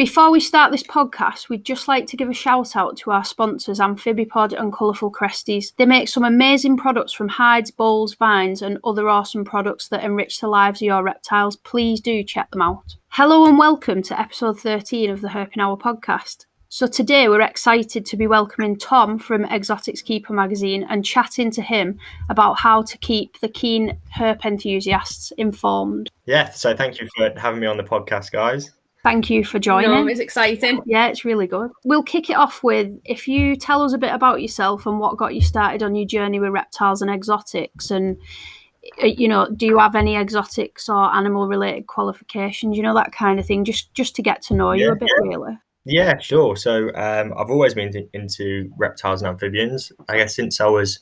Before we start this podcast, we'd just like to give a shout out to our sponsors, Amphibipod and Colourful Cresties. They make some amazing products from hides, bowls, vines, and other awesome products that enrich the lives of your reptiles. Please do check them out. Hello and welcome to episode 13 of the Herping Hour podcast. So today we're excited to be welcoming Tom from Exotics Keeper magazine and chatting to him about how to keep the keen herp enthusiasts informed. Yeah, so thank you for having me on the podcast, guys. Thank you for joining. No, it's exciting. Yeah, it's really good. We'll kick it off with, if you tell us a bit about yourself and what got you started on your journey with reptiles and exotics, and, you know, do you have any exotics or animal-related qualifications, you know, that kind of thing, just to get to know you a bit, really. Yeah, sure. So I've always been into reptiles and amphibians, I guess, since I was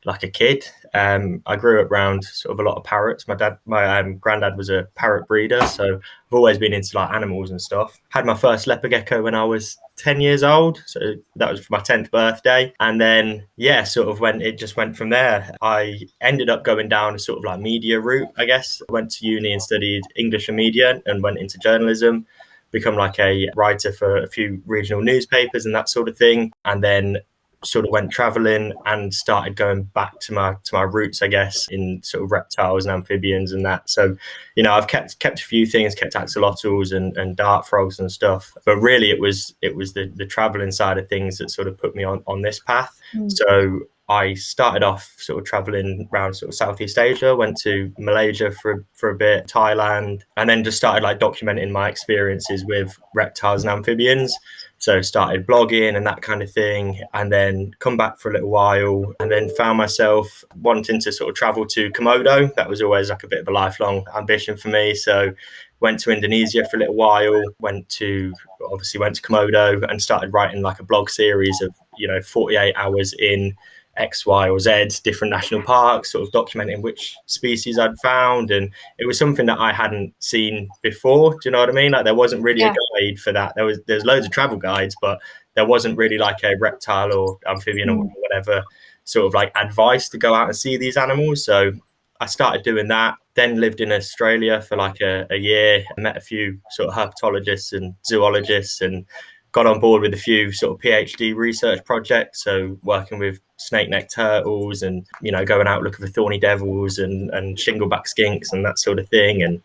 like a kid. I grew up around sort of a lot of parrots. My granddad was a parrot breeder, so I've always been into like animals and stuff. Had my first leopard gecko when I was 10 years old, so that was for my 10th birthday. And then it just went from there. I ended up going down a sort of like media route, I guess. I went to uni and studied English and media and went into journalism, become like a writer for a few regional newspapers and that sort of thing. And then sort of went traveling and started going back to my roots, I guess, in sort of reptiles and amphibians and that. So, you know, I've kept a few things, kept axolotls and dart frogs and stuff. But really it was the traveling side of things that sort of put me on this path. So I started off sort of traveling around sort of Southeast Asia, went to Malaysia for a bit, Thailand, and then just started like documenting my experiences with reptiles and amphibians. So started blogging and that kind of thing, and then come back for a little while, and then found myself wanting to sort of travel to Komodo. That was always like a bit of a lifelong ambition for me. So went to Indonesia for a little while, went to Komodo and started writing like a blog series of, you know, 48 hours in X, Y, or Z, different national parks, sort of documenting which species I'd found. And it was something that I hadn't seen before. Do you know what I mean? Like there wasn't really a guide for that. There's loads of travel guides, but there wasn't really like a reptile or amphibian or whatever sort of like advice to go out and see these animals. So I started doing that, then lived in Australia for like a year. I met a few sort of herpetologists and zoologists and got on board with a few sort of PhD research projects. So working with snake-necked turtles and, you know, going out looking for thorny devils and shingleback skinks and that sort of thing. And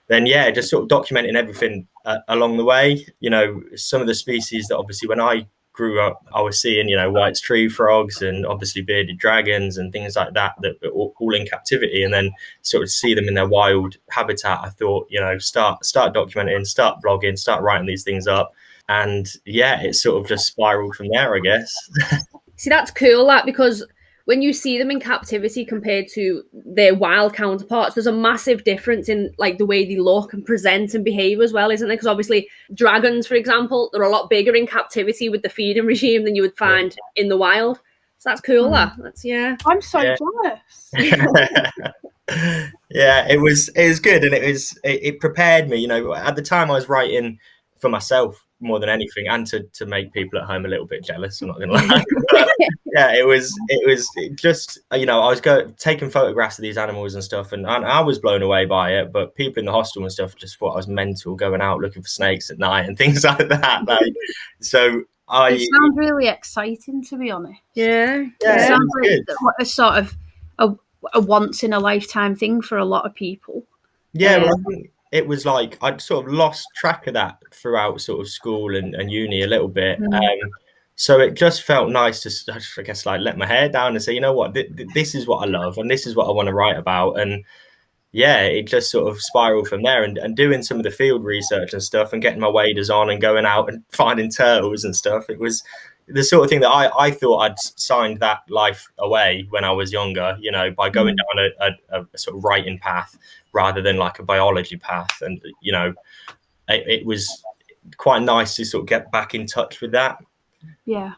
then, yeah, just sort of documenting everything along the way. You know, some of the species that obviously when I grew up, I was seeing, you know, White's tree frogs and obviously bearded dragons and things like that are all in captivity, and then sort of see them in their wild habitat. I thought, you know, start documenting, start blogging, start writing these things up. And yeah, it sort of just spiraled from there, I guess. See, that's cool, that, because when you see them in captivity compared to their wild counterparts, there's a massive difference in like the way they look and present and behave as well, isn't there? Because obviously dragons, for example, they're a lot bigger in captivity with the feeding regime than you would find in the wild. So that's cool, that's I'm so jealous. Yeah, it was good, and it prepared me. You know, at the time I was writing for myself more than anything, and to make people at home a little bit jealous. I'm not gonna lie. But, yeah, it was just, you know, I was taking photographs of these animals and stuff, and I was blown away by it. But people in the hostel and stuff just thought I was mental, going out looking for snakes at night and things like that. Like, so it sounds really exciting, to be honest. Yeah, it sounds like a sort of a once in a lifetime thing for a lot of people. Yeah, well, I think it was like I'd sort of lost track of that throughout sort of school and uni a little bit. So it just felt nice to, I guess, like let my hair down and say, you know what, this is what I love and this is what I want to write about. And yeah, it just sort of spiraled from there, and doing some of the field research and stuff and getting my waders on and going out and finding turtles and stuff. It was the sort of thing that I thought I'd signed that life away when I was younger, you know, by going down a sort of writing path rather than like a biology path. And, you know, it was quite nice to sort of get back in touch with that. Yeah.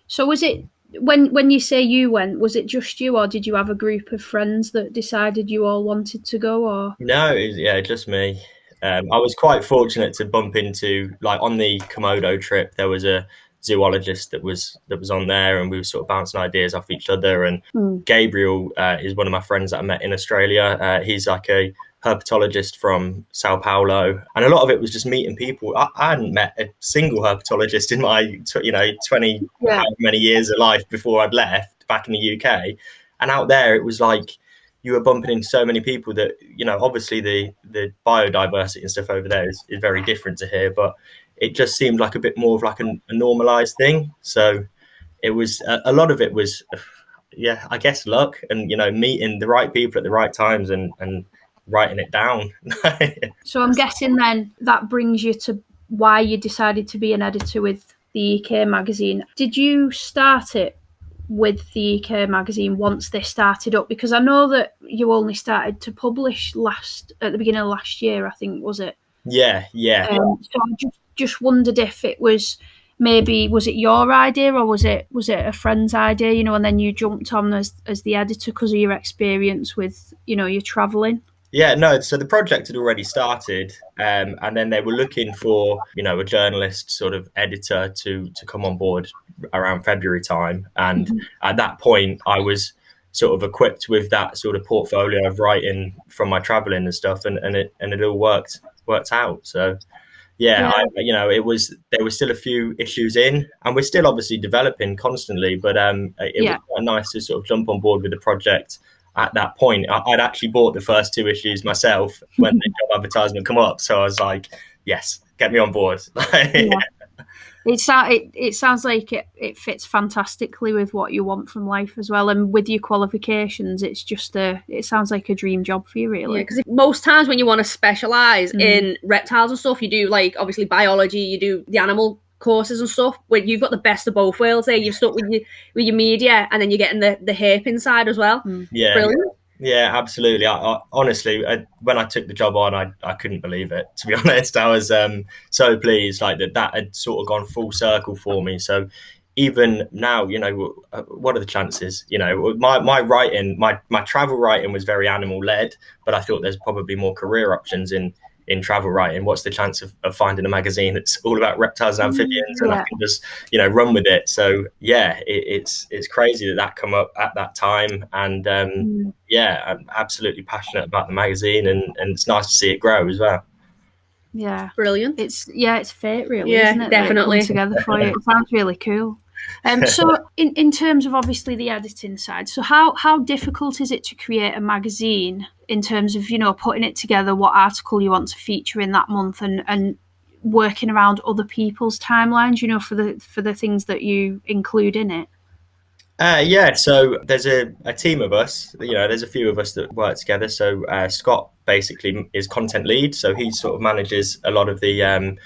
So was it, when you say you went, was it just you, or did you have a group of friends that decided you all wanted to go? Or no, just me. I was quite fortunate to bump into, like, on the Komodo trip, there was a zoologist that was on there, and we were sort of bouncing ideas off each other. And Gabriel is one of my friends that I met in Australia. He's like a herpetologist from Sao Paulo, and a lot of it was just meeting people. I hadn't met a single herpetologist in my 20 how many years of life before I'd left back in the UK, and out there it was like you were bumping into so many people that, obviously the biodiversity and stuff over there is very different to here, but it just seemed like a bit more of like a normalized thing. So it was a lot of it was, yeah, I guess luck and, meeting the right people at the right times and writing it down. So I'm guessing then that brings you to why you decided to be an editor with the EK magazine. Did you start it with the EK magazine once they started up? Because I know that you only started to publish at the beginning of last year, I think, was it? Yeah. So I just wondered if it was was it your idea or was it a friend's idea, and then you jumped on as the editor because of your experience with, your travelling? Yeah, no. So the project had already started, and then they were looking for, a journalist sort of editor to come on board around February time. And at that point, I was sort of equipped with that sort of portfolio of writing from my traveling and stuff, and it all worked out. So yeah. There was still a few issues in, and we're still obviously developing constantly. But it was quite nice to sort of jump on board with the project. At that point, I'd actually bought the first 2 issues myself when the job advertisement come up. So I was like, yes, get me on board. It sounds like it fits fantastically with what you want from life as well. And with your qualifications, it sounds like a dream job for you, really. Yeah, because most times when you want to specialise in reptiles and stuff, you do like obviously biology, you do the animal courses and stuff, where you've got the best of both worlds there. You've stuck with your media, and then you're getting the herping side as well. Yeah. Brilliant. Yeah, absolutely. I honestly, when I took the job on, I couldn't believe it, to be honest. I was so pleased like that had sort of gone full circle for me. So even now, what are the chances? My writing, my travel writing was very animal led, but I thought there's probably more career options in travel writing. What's the chance of finding a magazine that's all about reptiles and amphibians, and I can just run with it? So yeah, it's crazy that come up at that time, and I'm absolutely passionate about the magazine, and it's nice to see it grow as well. Yeah, brilliant. It's fate, really. Yeah, isn't it? Definitely together for you. It sounds really cool. So in terms of obviously the editing side, so how difficult is it to create a magazine in terms of, putting it together, what article you want to feature in that month, and working around other people's timelines, for the things that you include in it? So there's a team of us, there's a few of us that work together. So Scott basically is content lead, so he sort of manages a lot of the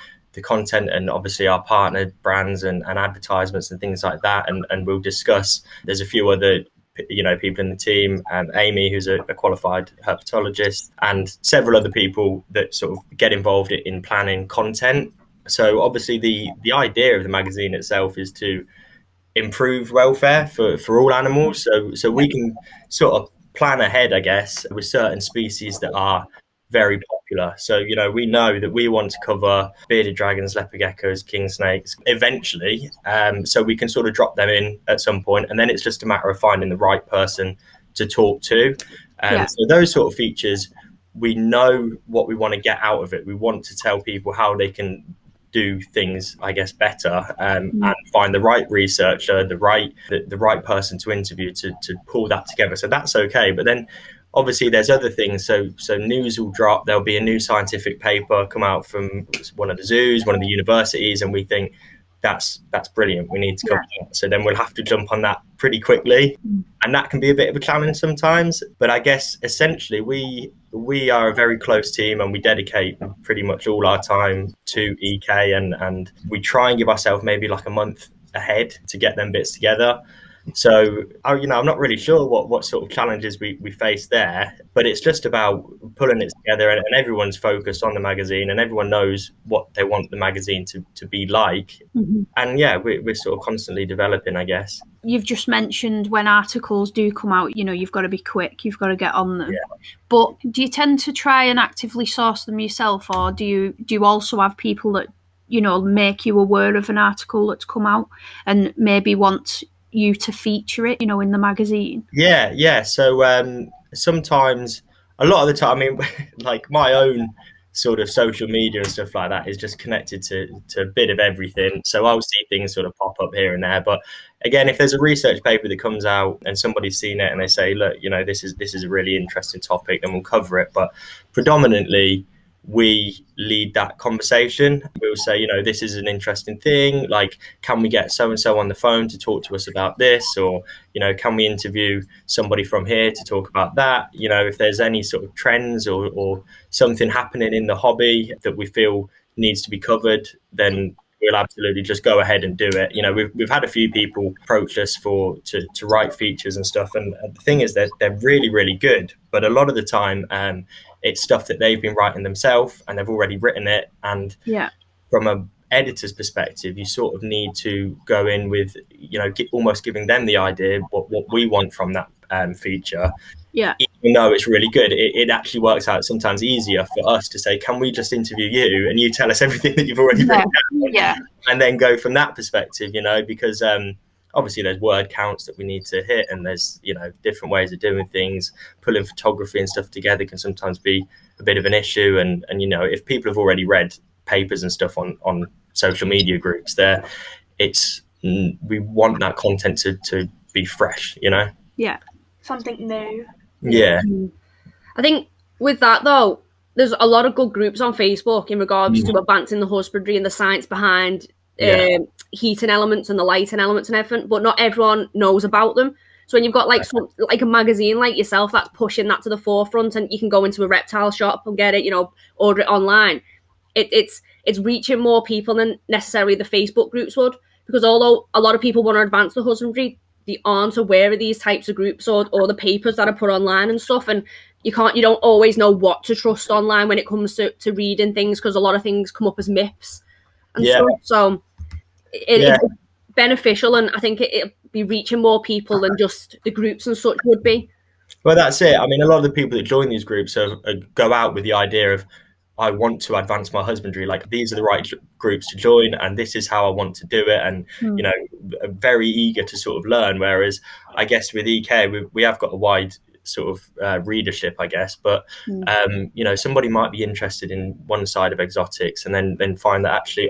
content, and obviously our partner brands and advertisements and things like that, and we'll discuss. There's a few other people in the team, Amy, who's a qualified herpetologist, and several other people that sort of get involved in planning content. So obviously the idea of the magazine itself is to improve welfare for all animals, so we can sort of plan ahead, I guess, with certain species that are very popular. So we know that we want to cover bearded dragons, leopard geckos, king snakes eventually, so we can sort of drop them in at some point, and then it's just a matter of finding the right person to talk to. So those sort of features, we know what we want to get out of it. We want to tell people how they can do things, I guess, better, and find the right researcher, the right person to interview to pull that together. So that's okay. But then obviously there's other things. So news will drop. There'll be a new scientific paper come out from one of the zoos, one of the universities, and we think that's brilliant. We need to cover that. So then we'll have to jump on that pretty quickly, and that can be a bit of a challenge sometimes. But I guess essentially we are a very close team, and we dedicate pretty much all our time to EK, and we try and give ourselves maybe like a month ahead to get them bits together. So I'm not really sure what sort of challenges we face there, but it's just about pulling it together, and everyone's focused on the magazine, and everyone knows what they want the magazine to be like. And yeah, we're sort of constantly developing, I guess. You've just mentioned when articles do come out, you've got to be quick, you've got to get on them. But do you tend to try and actively source them yourself, or do you also have people that make you aware of an article that's come out and maybe want you to feature it in the magazine? So sometimes a lot of the time, I mean, like my own sort of social media and stuff like that is just connected to a bit of everything. So I'll see things sort of pop up here and there. But again, if there's a research paper that comes out and somebody's seen it and they say, look, you know, this is a really interesting topic, then we'll cover it. But predominantly, we lead that conversation. We'll say, you know, this is an interesting thing. Like, can we get so and so on the phone to talk to us about this? Or, you know, can we interview somebody from here to talk about that? You know, if there's any sort of trends or something happening in the hobby that we feel needs to be covered, then we'll absolutely just go ahead and do it. You know, we've had a few people approach us to write features and stuff, and the thing is that they're really, really good, but a lot of the time it's stuff that they've been writing themselves and they've already written it. And from a editor's perspective, you sort of need to go in with, you know, almost giving them the idea what we want from that feature. Yeah. Even though it's really good, it actually works out sometimes easier for us to say, can we just interview you and you tell us everything that you've already written down? Yeah. And then go from that perspective, you know, because obviously there's word counts that we need to hit, and there's, you know, different ways of doing things. Pulling photography and stuff together can sometimes be a bit of an issue. And you know, if people have already read papers and stuff on social media groups, we want that content to be fresh, you know? Yeah. Something new. Yeah. I think with that though, there's a lot of good groups on Facebook in regards to advancing the husbandry and the science behind heating elements and the lighting elements and everything, but not everyone knows about them. So when you've got like a magazine like yourself that's pushing that to the forefront, and you can go into a reptile shop and get it, you know, order it online, it's reaching more people than necessarily the Facebook groups would. Because although a lot of people want to advance the husbandry, they aren't aware of these types of groups or the papers that are put online and stuff, and you don't always know what to trust online when it comes to reading things, because a lot of things come up as myths and stuff. So it's beneficial, and I think it'll be reaching more people than just the groups and such would be. Well, that's it. I mean, a lot of the people that join these groups go out with the idea of, I want to advance my husbandry. Like, these are the right groups to join, and this is how I want to do it. And, you know, very eager to sort of learn. Whereas I guess with EK, we have got a wide sort of readership, I guess. But, you know, somebody might be interested in one side of exotics and then find that actually,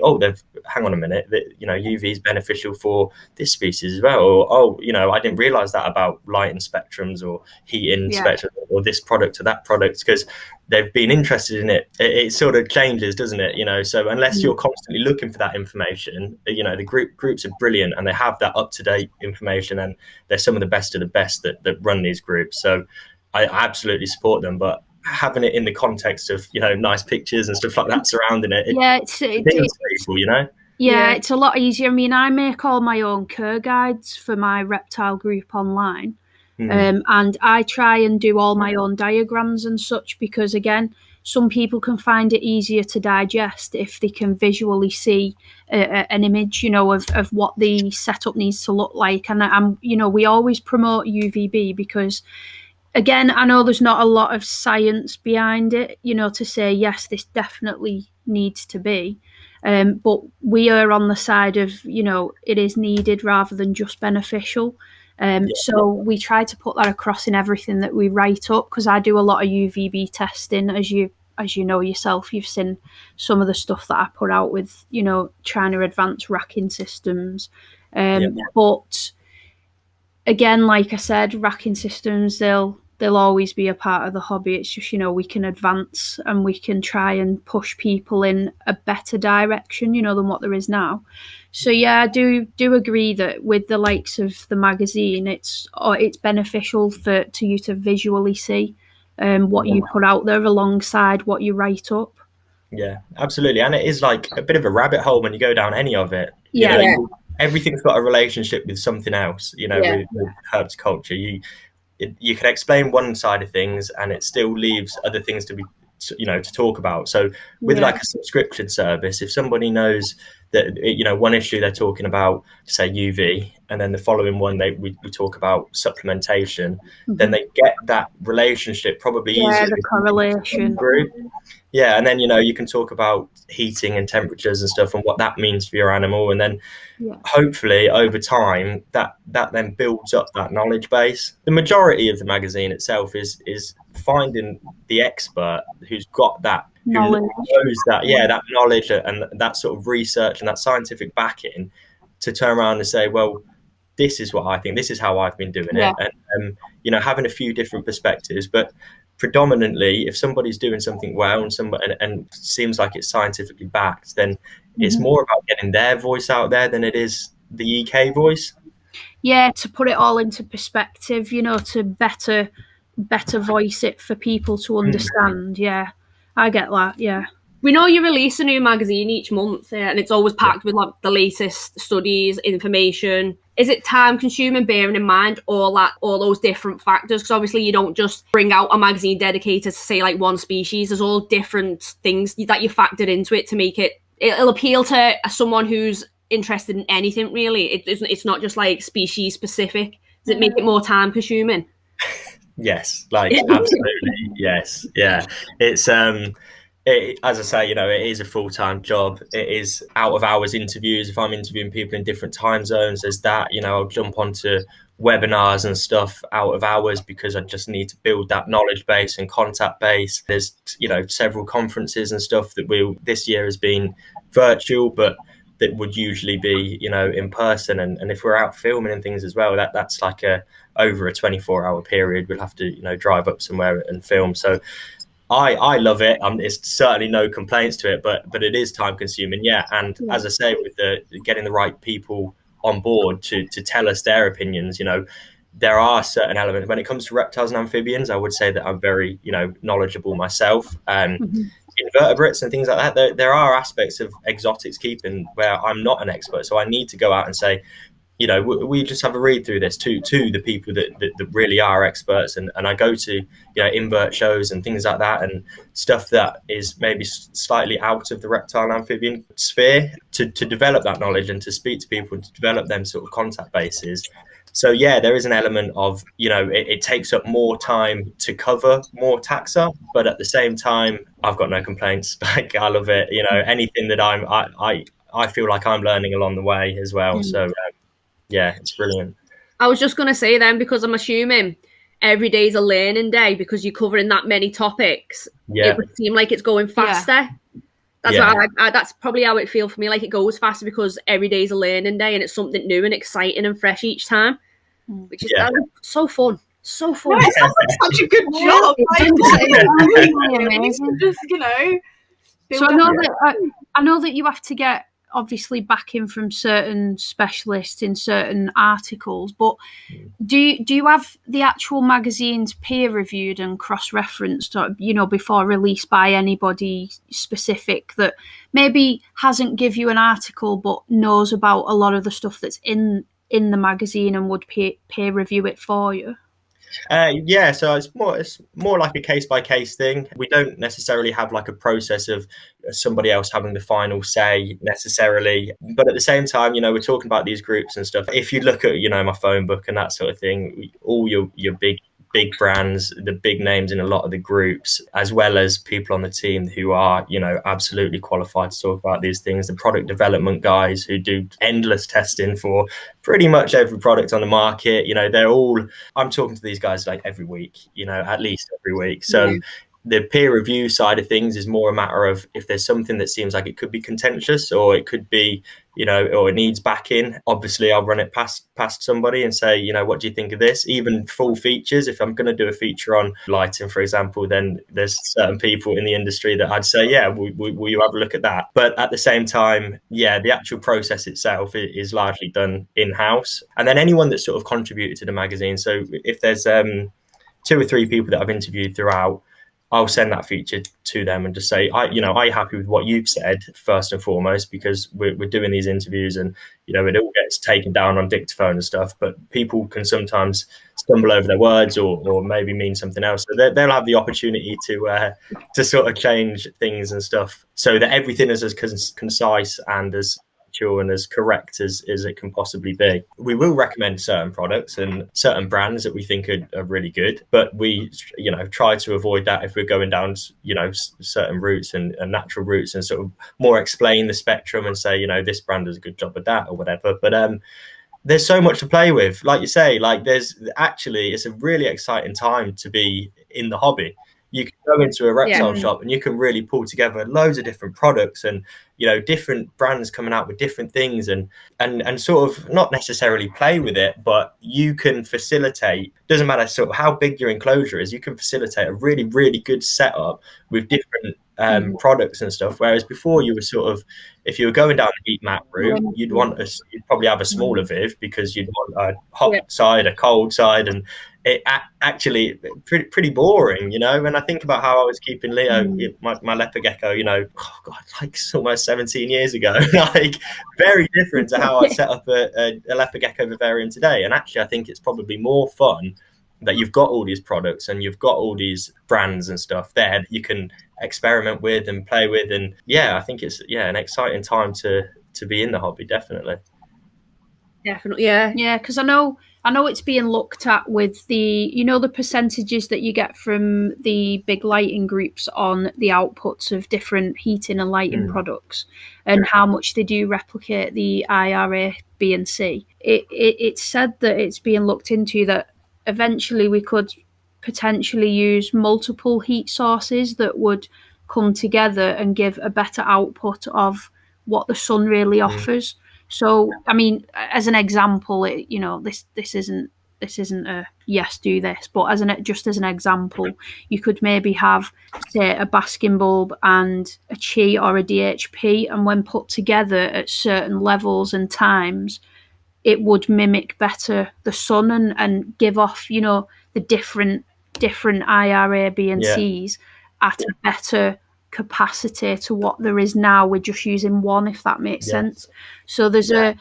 hang on a minute, that, you know, UV is beneficial for this species as well. Or, you know, I didn't realize that about lighting spectrums or heating spectrum or this product or that product, because they've been interested in it. It sort of changes, doesn't it? You know, so unless you're constantly looking for that information, you know, the groups are brilliant and they have that up-to-date information, and they're some of the best that run these groups. So I absolutely support them, but having it in the context of, you know, nice pictures and stuff like that surrounding it, it's people, you know? Yeah, it's a lot easier. I mean, I make all my own cur guides for my reptile group online. And I try and do all my own diagrams and such, because again, some people can find it easier to digest if they can visually see an image, you know, of what the setup needs to look like. And you know, we always promote UVB because, again, I know there's not a lot of science behind it, you know, to say, yes, this definitely needs to be. But we are on the side of, you know, it is needed rather than just beneficial. So we try to put that across in everything that we write up, because I do a lot of UVB testing, as you know yourself. You've seen some of the stuff that I put out with, you know, trying to advance racking systems. But again, like I said, racking systems, they'll always be a part of the hobby. It's just, you know, we can advance and we can try and push people in a better direction, you know, than what there is now. So yeah, I do agree that with the likes of the magazine, it's beneficial to you to visually see what you put out there alongside what you write up. Yeah, absolutely. And it is like a bit of a rabbit hole when you go down any of it. You know, everything's got a relationship with something else, you know, with herpetoculture. You can explain one side of things and it still leaves other things to be, you know, to talk about. So with like a subscription service, if somebody knows that, you know, one issue they're talking about, say, UV, and then the following one we talk about supplementation, then they get that relationship probably easier. The correlation. Group. Yeah, and then, you know, you can talk about heating and temperatures and stuff and what that means for your animal, and then hopefully over time that then builds up that knowledge base. The majority of the magazine itself is finding the expert who's got that knowledge, who knows that that knowledge and that sort of research and that scientific backing to turn around and say, well, this is what I think, this is how I've been doing it, and you know, having a few different perspectives. But predominantly, if somebody's doing something well and seems like it's scientifically backed, then it's more about getting their voice out there than it is the EK voice. Yeah, to put it all into perspective, you know, to better voice it for people to understand. Yeah, I get that. Yeah. We know you release a new magazine each month, and it's always packed with like the latest studies, information. Is it time consuming, bearing in mind all those different factors? Because obviously you don't just bring out a magazine dedicated to, say, like one species. There's all different things that you factored into it to make it'll appeal to someone who's interested in anything, really. It's not just like species specific. Does it make it more time consuming? Yes, like absolutely. Yes, yeah. It's as I say, you know, it is a full-time job. It is out of hours interviews. If I'm interviewing people in different time zones, there's that, you know, I'll jump onto webinars and stuff out of hours because I just need to build that knowledge base and contact base. There's, you know, several conferences and stuff that this year has been virtual, but that would usually be, you know, in person. And if we're out filming and things as well, that's like over a 24-hour period. We'll have to, you know, drive up somewhere and film. So I love it. It's certainly no complaints to it, but it is time consuming. Yeah. And as I say, with getting the right people on board to tell us their opinions, you know, there are certain elements when it comes to reptiles and amphibians. I would say that I'm very, you know, knowledgeable myself. Invertebrates and things like that. There are aspects of exotics keeping where I'm not an expert. So I need to go out and say, you know, we just have a read through this to the people that really are experts, and I go to, you know, invert shows and things like that, and stuff that is maybe slightly out of the reptile amphibian sphere to develop that knowledge and to speak to people and to develop them sort of contact bases. So yeah, there is an element of, you know, it takes up more time to cover more taxa, but at the same time, I've got no complaints. Like, I love it. You know, anything that I feel like I'm learning along the way as well. So. Yeah, it's brilliant. I was just going to say then, because I'm assuming every day's a learning day because you're covering that many topics. It would seem like it's going faster. That's why that's probably how it feels for me. Like, it goes faster because every day's a learning day and it's something new and exciting and fresh each time, which is so fun. So fun. No, it sounds like such a good job. Amazing. Just, you know. So I know that you have to get obviously backing from certain specialists in certain articles, but do you have the actual magazines peer reviewed and cross-referenced, or, you know, before release by anybody specific that maybe hasn't give you an article but knows about a lot of the stuff that's in the magazine and would peer review it for you? So it's more like a case-by-case thing. We don't necessarily have like a process of somebody else having the final say necessarily, but at the same time, you know, we're talking about these groups and stuff. If you look at, you know, my phone book and that sort of thing, all your big brands, the big names in a lot of the groups, as well as people on the team who are, you know, absolutely qualified to talk about these things. The product development guys who do endless testing for pretty much every product on the market, you know, I'm talking to these guys like every week, you know, at least every week. So the peer review side of things is more a matter of if there's something that seems like it could be contentious or it could be, you know, or it needs backing. Obviously, I'll run it past somebody and say, you know, what do you think of this? Even full features. If I'm going to do a feature on lighting, for example, then there's certain people in the industry that I'd say, yeah, will you have a look at that? But at the same time, yeah, the actual process itself is largely done in-house. And then anyone that's sort of contributed to the magazine. So if there's 2 or 3 people that I've interviewed throughout, I'll send that feature to them and just say, are you happy with what you've said first and foremost, because we're doing these interviews and, you know, it all gets taken down on dictaphone and stuff, but people can sometimes stumble over their words or maybe mean something else. So they'll have the opportunity to sort of change things and stuff so that everything is as concise and as factual and as correct as it can possibly be. We will recommend certain products and certain brands that we think are really good, but we, try to avoid that if we're going down, certain routes and natural routes, and sort of more explain the spectrum and say, this brand does a good job of that or whatever. But there's so much to play with. Like you say, it's a really exciting time to be in the hobby. You can go into a reptile shop and you can really pull together loads of different products and, different brands coming out with different things and sort of not necessarily play with it, but you can facilitate, doesn't matter sort of how big your enclosure is, you can facilitate a really, really good setup with different products and stuff. Whereas before you were sort of, if you were going down the heat map route, you'd probably have a smaller Viv because you'd want a hot side, a cold side, and it actually pretty boring, And I think about how I was keeping Leo, my leopard gecko, like almost 17 years ago, like very different to how I set up a leopard gecko vivarium today. And actually, I think it's probably more fun that you've got all these products and you've got all these brands and stuff there that you can experiment with and play with. And I think it's an exciting time to be in the hobby. Definitely, because I know it's being looked at with the the percentages that you get from the big lighting groups on the outputs of different heating and lighting products, and how much they do replicate the IRA B and C. It's said that it's being looked into that eventually we could potentially use multiple heat sources that would come together and give a better output of what the sun really offers. So, I mean, as an example, this isn't a yes, do this, but as an example, you could maybe have, say, a basking bulb and a Chi or a DHP, and when put together at certain levels and times, it would mimic better the sun and give off, the different IRA, B and C's at a better capacity to what there is now. We're just using one, if that makes sense. So there's a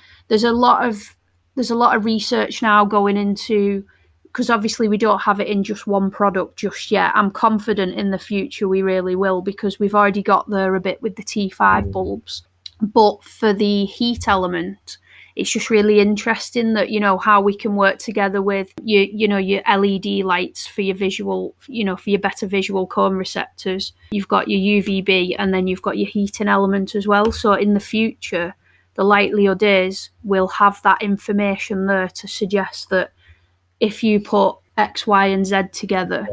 lot of research now going into, because obviously we don't have it in just one product just yet. I'm confident in the future we really will, because we've already got there a bit with the T5 bulbs. But for the heat element, it's just really interesting that, how we can work together with your LED lights for your visual, for your better visual cone receptors. You've got your UVB, and then you've got your heating element as well. So in the future, the light Leo days will have that information there to suggest that if you put X, Y, and Z together,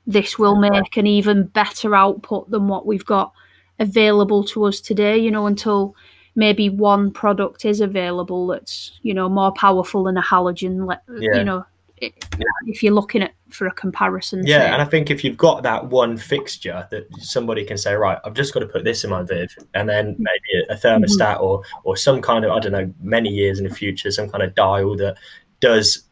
this will make an even better output than what we've got available to us today, until maybe one product is available that's, more powerful than a halogen, if you're looking at for a comparison. And I think if you've got that one fixture that somebody can say, right, I've just got to put this in my Viv, and then maybe a thermostat or some kind of, I don't know, many years in the future, some kind of dial that does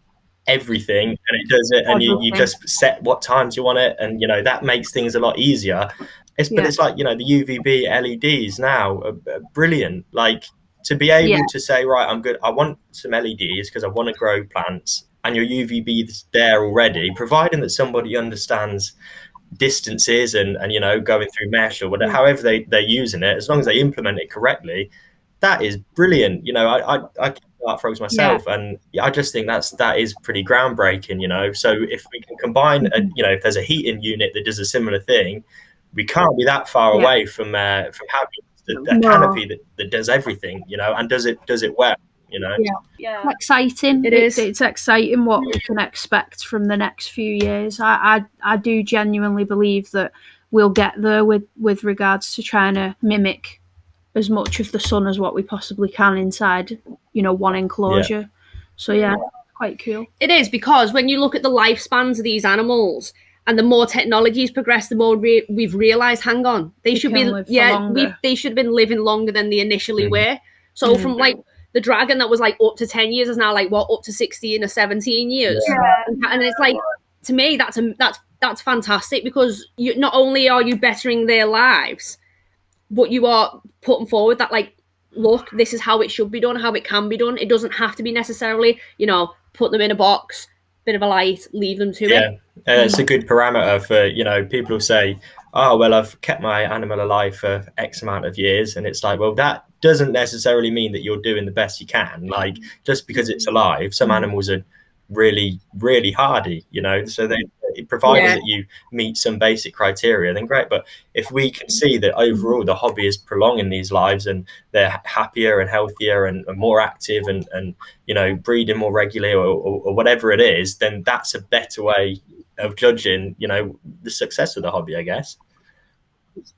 everything, and it does it, and you just set what times you want it, and that makes things a lot easier. But it's like, the UVB LEDs now are brilliant. Like, to be able to say, right, I want some LEDs because I want to grow plants, and your UVB is there already, providing that somebody understands distances and going through mesh or whatever, however they're using it, as long as they implement it correctly, that is brilliant. I art frogs myself, and I just think that is pretty groundbreaking. So if we can combine if there's a heating unit that does a similar thing, we can't be that far away from having a canopy that does everything, and does it well. Exciting. It's exciting what we can expect from the next few years. I do genuinely believe that we'll get there with regards to trying to mimic as much of the sun as what we possibly can inside one enclosure. So quite cool. It is, because when you look at the lifespans of these animals, and the more technologies progress, the more we've realised, hang on, they should be they should have been living longer than they initially were. So from like the dragon that was like up to 10 years is now like up to 16 or 17 years. And it's like, to me, that's fantastic, because you not only are you bettering their lives, but you are putting forward that, like, look, this is how it should be done, how it can be done. It doesn't have to be necessarily, put them in a box, bit of a light, leave them to it. It's a good parameter for, people who say, oh, well, I've kept my animal alive for X amount of years. And it's like, well, that doesn't necessarily mean that you're doing the best you can. Like, just because it's alive, some animals are really, really hardy, you know, so provided that you meet some basic criteria, then great. But if we can see that overall the hobby is prolonging these lives and they're happier and healthier and more active and you know, breeding more regularly or whatever it is, then that's a better way of judging, you know, the success of the hobby, I guess.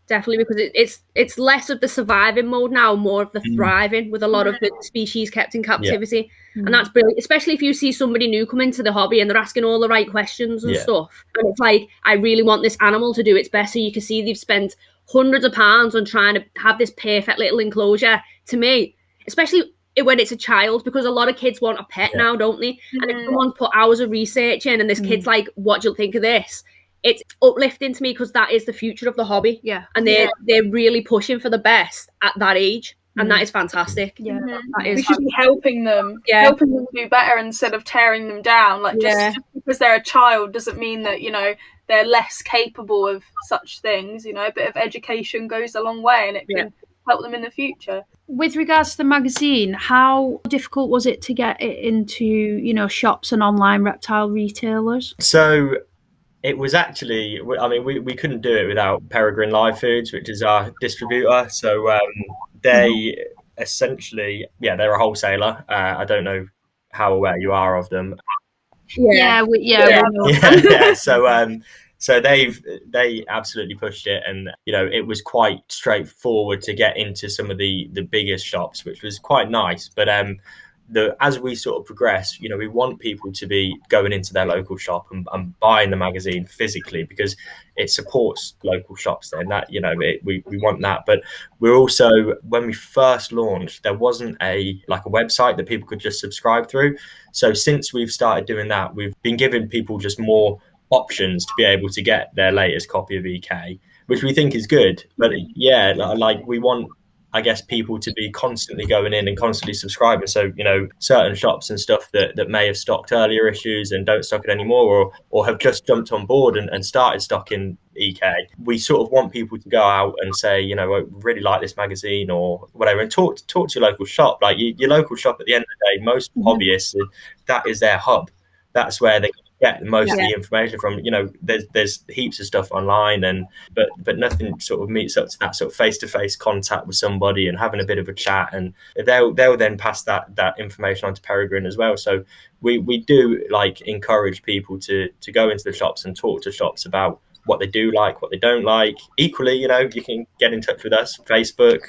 Definitely, because it's less of the surviving mode now, more of the thriving, with a lot of the species kept in captivity. And that's brilliant, especially if you see somebody new come into the hobby and they're asking all the right questions and stuff. And it's like, I really want this animal to do its best. So you can see they've spent hundreds of pounds on trying to have this perfect little enclosure. To me, especially when it's a child, because a lot of kids want a pet now, don't they? And if someone's put hours of research in and this kid's like, what do you think of this? It's uplifting to me, because that is the future of the hobby. Yeah. And they're really pushing for the best at that age. And that is fantastic. Yeah. That is we should be helping them do better instead of tearing them down. Like, just because they're a child doesn't mean that, you know, they're less capable of such things. You know, a bit of education goes a long way, and it can help them in the future. With regards to the magazine, how difficult was it to get it into, you know, shops and online reptile retailers? So it was actually, I mean, we couldn't do it without Peregrine Live Foods, which is our distributor. So they essentially, they're a wholesaler. I don't know how aware you are of them. So they absolutely pushed it, and you know, it was quite straightforward to get into some of the biggest shops, which was quite nice. But as we sort of progress, you know, we want people to be going into their local shop and buying the magazine physically, because it supports local shops then. That, you know, we want that. But we're also, when we first launched, there wasn't a website that people could just subscribe through. So since we've started doing that, we've been giving people just more options to be able to get their latest copy of EK, which we think is good. But we want, I guess, people to be constantly going in and constantly subscribing. So, you know, certain shops and stuff that may have stocked earlier issues and don't stock it anymore, or have just jumped on board and started stocking EK. We sort of want people to go out and say, you know, I really like this magazine or whatever, and talk to your local shop. Like your local shop, at the end of the day, most hobbyists, that is their hub. That's where they get most of the information from. You know, there's heaps of stuff online, but nothing sort of meets up to that sort of face-to-face contact with somebody and having a bit of a chat, and they'll then pass that information on to Peregrine as well. So we do encourage people to go into the shops and talk to shops about what they do like, what they don't like. Equally, you know, you can get in touch with us, Facebook,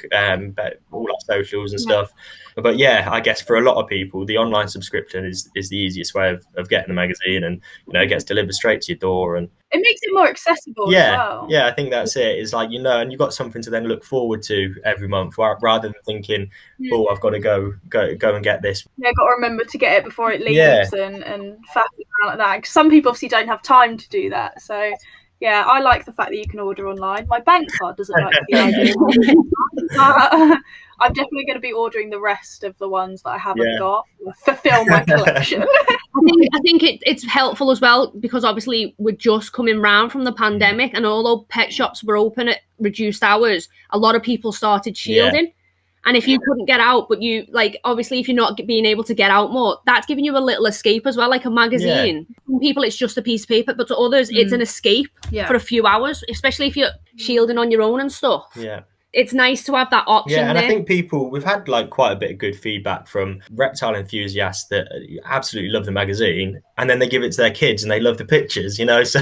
all our socials and stuff. But I guess for a lot of people, the online subscription is the easiest way of getting the magazine, and you know, it gets delivered straight to your door, and it makes it more accessible as well. Yeah, I think that's it. It's like, you know, and you've got something to then look forward to every month, rather than thinking, oh, I've got to go and get this. I've got to remember to get it before it leaves and faff around like that. Some people obviously don't have time to do that, so. Yeah, I like the fact that you can order online. My bank card doesn't like the idea. I'm definitely going to be ordering the rest of the ones that I haven't got to fulfill my collection. I think it's helpful as well, because obviously we're just coming round from the pandemic, and although pet shops were open at reduced hours, a lot of people started shielding. Yeah. And if you couldn't get out, but you, obviously if you're not being able to get out more, that's giving you a little escape as well, like a magazine. Yeah. Some people, it's just a piece of paper, but to others, it's an escape for a few hours, especially if you're shielding on your own and stuff. Yeah. It's nice to have that option. Yeah, and there. I think we've had quite a bit of good feedback from reptile enthusiasts that absolutely love the magazine, and then they give it to their kids and they love the pictures, you know, so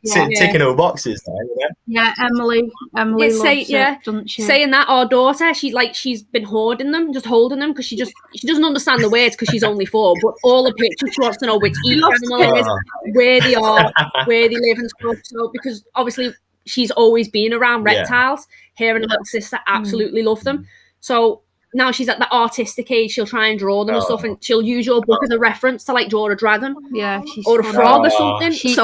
ticking all boxes there, you know? Yeah, Emily loves it, doesn't she? Saying that, our daughter, she's been hoarding them, just holding them, because she doesn't understand the words because she's only 4, but all the pictures, she wants to know which each animal is, where they are, where they live and stuff. So, because obviously she's always been around reptiles. Her and her little sister absolutely love them. So now she's at the artistic age, she'll try and draw them and stuff, and she'll use your book as a reference to draw a dragon, or a frog or something. She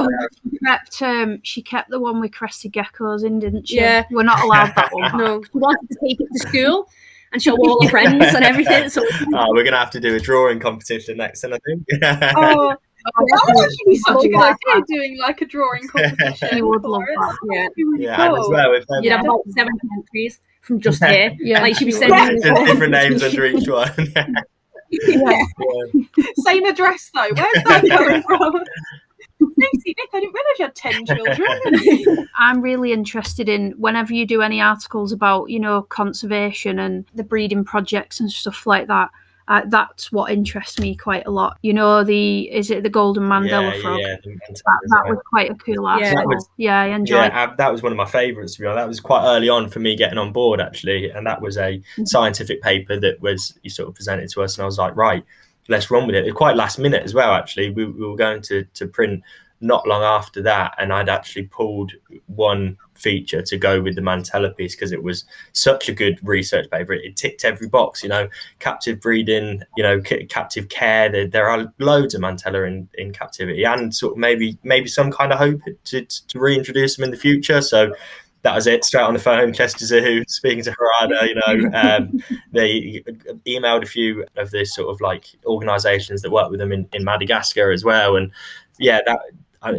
kept the one with crested geckos in, didn't she? Yeah, we're not allowed that one. No, she wanted to take it to school and show all her friends and everything. So we're gonna have to do a drawing competition next, and I think. That would actually be such a good idea, doing like a drawing competition. You would love that. Yeah. Really Yeah, cool. and as well, if You'd have about 7 entries from just here. Yeah. Like she'd be sending there's different names under each one. Yeah. Same address though. Where's that coming from? Stacey, Nick, I didn't realise you had 10 children. I'm really interested in whenever you do any articles about, conservation and the breeding projects and stuff like that. That's what interests me quite a lot. Is it the golden Mandela frog? Yeah, that was quite a cool article. I enjoyed it. Yeah, that was one of my favourites, to be honest. That was quite early on for me getting on board, actually. And that was a scientific paper that you sort of presented to us. And I was like, right, let's run with it. It was quite last minute as well, actually. We were going to print not long after that, and I'd actually pulled one feature to go with the Mantella piece because it was such a good research paper. It ticked every box, captive breeding, captive care. There are loads of Mantella in captivity, and sort of maybe some kind of hope to reintroduce them in the future. So that was it. Straight on the phone, Chester Zoo, speaking to Harada. They emailed a few of the sort of like organisations that work with them in Madagascar as well, and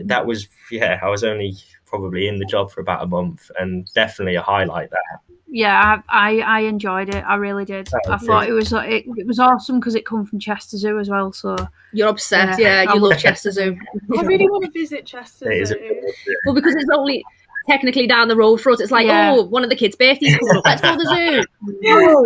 that was I was only probably in the job for about a month, and definitely a highlight there. Yeah, I enjoyed it. I really did. I thought it was awesome because it come from Chester Zoo as well. So you're obsessed. Yeah, you love Chester Zoo. I really want to visit Chester Zoo. Well, because it's only technically down the road for us. It's like, one of the kids' birthdays coming up. Let's go to the zoo.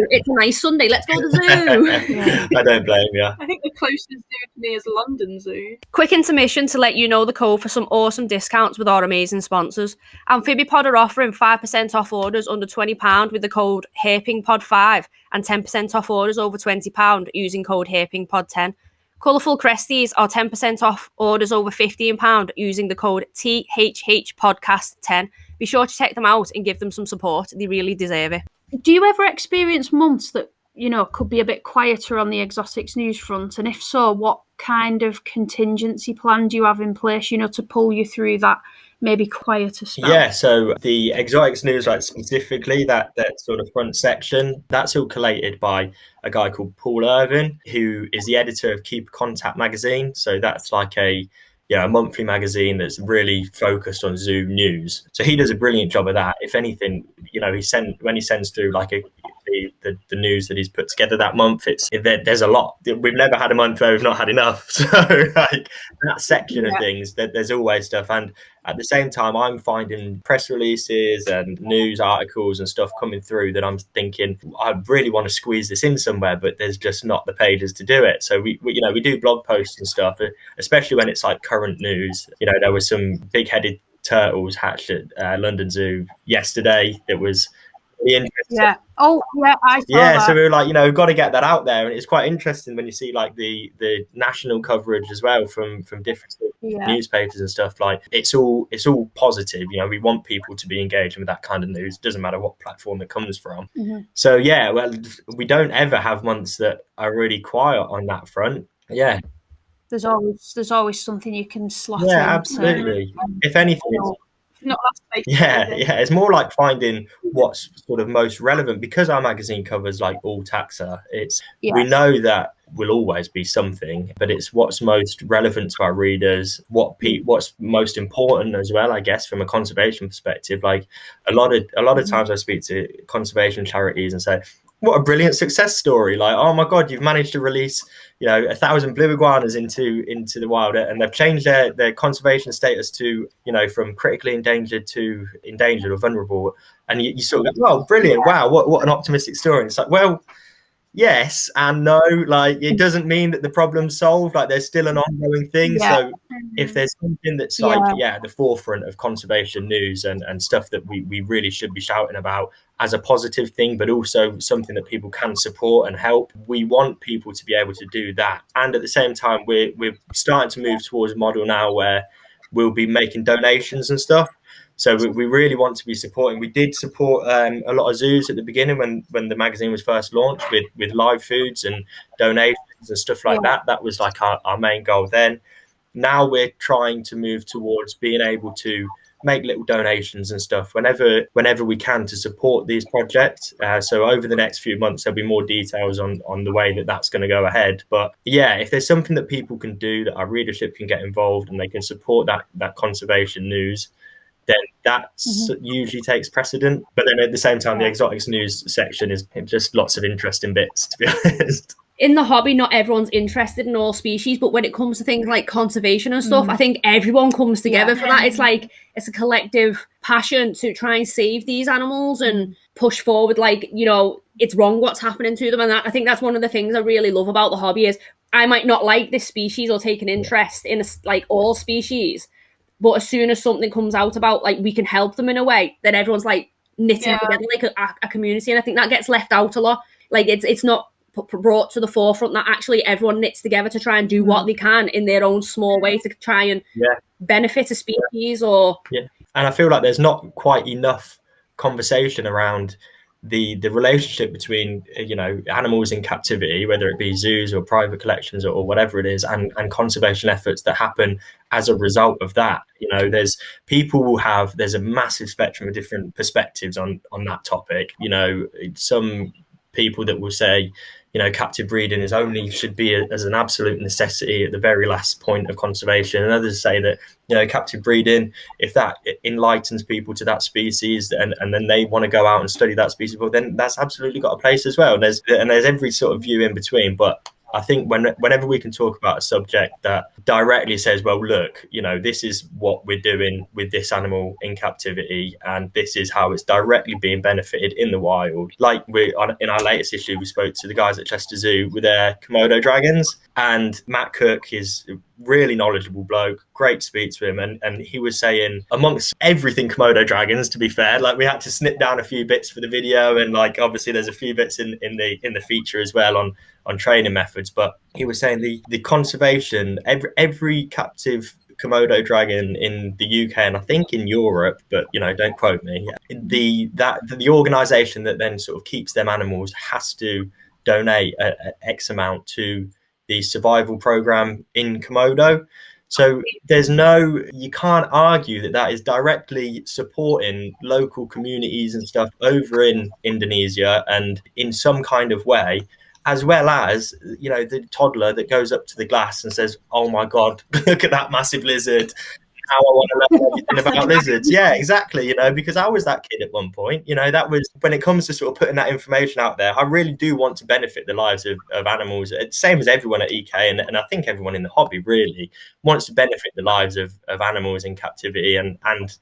It's a nice Sunday. Let's go to the zoo. I don't blame you. I think the closest zoo to me is London Zoo. Quick intermission to let you know the code for some awesome discounts with our amazing sponsors. Amphibipod are offering 5% off orders under £20 with the code HerpingPod5 and 10% off orders over £20 using code HerpingPod10. Colourful Cresties are 10% off orders over £15 using the code THHPodcast10. Be sure to check them out and give them some support. They really deserve it. Do you ever experience months that, could be a bit quieter on the exotics news front? And if so, what kind of contingency plan do you have in place, to pull you through that maybe quieter spell? Yeah, so the exotics news, like specifically that sort of front section, that's all collated by a guy called Paul Irvin, who is the editor of Keep Contact magazine. So that's like a monthly magazine that's really focused on zoo news. So he does a brilliant job of that. If anything, when he sends through like the news that he's put together that month, there's a lot. We've never had a month where we've not had enough. So like that section of things, there's always stuff. And at the same time, I'm finding press releases and news articles and stuff coming through that I'm thinking, I really want to squeeze this in somewhere, but there's just not the pages to do it. So we do blog posts and stuff, especially when it's like current news. There was some big-headed turtles hatched at London Zoo yesterday. That was really interesting. Yeah. Oh, yeah, I saw that. So we were like, we've got to get that out there. And it's quite interesting when you see like the national coverage as well from different newspapers and stuff. Like it's all positive. We want people to be engaging with that kind of news. Doesn't matter what platform it comes from. Mm-hmm. So we don't ever have months that are really quiet on that front. Yeah. There's always something you can slot in. Yeah, absolutely. If anything, not last space. It's more like finding what's sort of most relevant, because our magazine covers like all taxa. We know that will always be something, but it's what's most relevant to our readers, what's most important as well, I guess, from a conservation perspective. Like a lot of times I speak to conservation charities and say, what a brilliant success story. Like, oh my God, you've managed to release, 1,000 blue iguanas into the wild, and they've changed their conservation status to, from critically endangered to endangered or vulnerable. And you sort of go, oh, brilliant. Wow. What an optimistic story. And it's like, well, yes and no. Like, it doesn't mean that the problem's solved. Like, there's still an ongoing thing. Yeah. So if there's something that's at the forefront of conservation news and stuff that we really should be shouting about as a positive thing, but also something that people can support and help, we want people to be able to do that. And at the same time, we're starting to move towards a model now where we'll be making donations and stuff. So we really want to be supporting. We did support a lot of zoos at the beginning when the magazine was first launched with live foods and donations and stuff like that. That was like our main goal then. Now we're trying to move towards being able to make little donations and stuff whenever we can to support these projects. So over the next few months, there'll be more details on the way that that's going to go ahead. But yeah, if there's something that people can do, that our readership can get involved and they can support that conservation news, then that usually takes precedent. But then at the same time, the exotics news section is just lots of interesting bits, to be honest. In the hobby, not everyone's interested in all species, but when it comes to things like conservation and stuff, I think everyone comes together for that. It's like, it's a collective passion to try and save these animals and push forward, like, you know, it's wrong what's happening to them. And I think that's one of the things I really love about the hobby is I might not like this species or take an interest in like all species, but as soon as something comes out about like we can help them in a way, then everyone's like knitting together like a community. And I think that gets left out a lot. Like it's not brought to the forefront that actually everyone knits together to try and do what they can in their own small way to try and benefit a species or and I feel like there's not quite enough conversation around the relationship between, you know, animals in captivity, whether it be zoos or private collections or whatever it is, and conservation efforts that happen as a result of that. You know, there's a massive spectrum of different perspectives on that topic. You know, some people that will say, you know, captive breeding should be as an absolute necessity at the very last point of conservation. And others say that, you know, captive breeding, if that enlightens people to that species and then they want to go out and study that species, well, then that's absolutely got a place as well. And there's every sort of view in between. But I think whenever we can talk about a subject that directly says, well, look, you know, this is what we're doing with this animal in captivity, and this is how it's directly being benefited in the wild. Like in our latest issue, we spoke to the guys at Chester Zoo with their Komodo dragons, and Matt Cook is a really knowledgeable bloke, great to speak to him, and he was saying, amongst everything Komodo dragons, to be fair, like we had to snip down a few bits for the video, and like obviously there's a few bits in the feature as well on training methods, but he was saying the conservation, every captive Komodo dragon in the UK and I think in Europe, but you know, don't quote me, the organisation that then sort of keeps them animals has to donate a X amount to the survival program in Komodo. So you can't argue that is directly supporting local communities and stuff over in Indonesia and in some kind of way, as well as, you know, the toddler that goes up to the glass and says, oh my God, look at that massive lizard. How I want to learn everything about lizards. Yeah, exactly. You know, because I was that kid at one point. You know, that was when it comes to sort of putting that information out there. I really do want to benefit the lives of animals, same as everyone at EK, and I think everyone in the hobby really wants to benefit the lives of animals in captivity and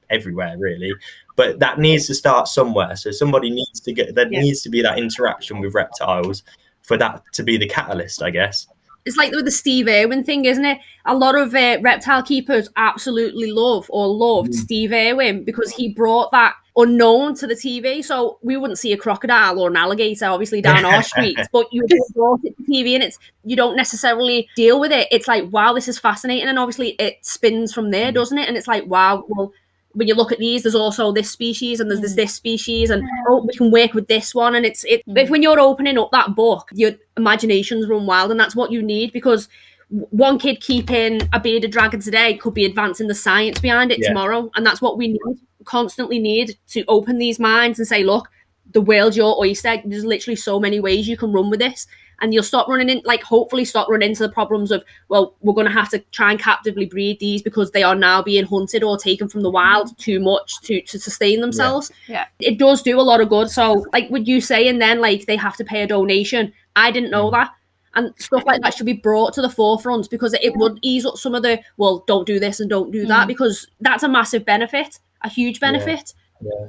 everywhere really. But that needs to start somewhere. So somebody needs to needs to be that interaction with reptiles for that to be the catalyst, I guess. It's like with the Steve Irwin thing, isn't it? A lot of reptile keepers absolutely loved Steve Irwin because he brought that unknown to the TV. So we wouldn't see a crocodile or an alligator, obviously, down our streets, but you brought it to TV and you don't necessarily deal with it. It's like, wow, this is fascinating. And obviously it spins from there, doesn't it? And it's like, wow, well, when you look at these, there's also this species and there's this species and we can work with this one. And it's when you're opening up that book, your imaginations run wild, and that's what you need, because one kid keeping a bearded dragon today could be advancing the science behind it tomorrow. And that's what we constantly need to open these minds and say, look, the world's your oyster. There's literally so many ways you can run with this. And you'll hopefully stop running into the problems of, well, we're going to have to try and captively breed these because they are now being hunted or taken from the wild too much to sustain themselves. Yeah. It does do a lot of good. So like what you saying then, like they have to pay a donation. I didn't know that. And stuff like that should be brought to the forefront because it would ease up some of the, well, don't do this and don't do that, because that's a massive benefit, a huge benefit. Yeah.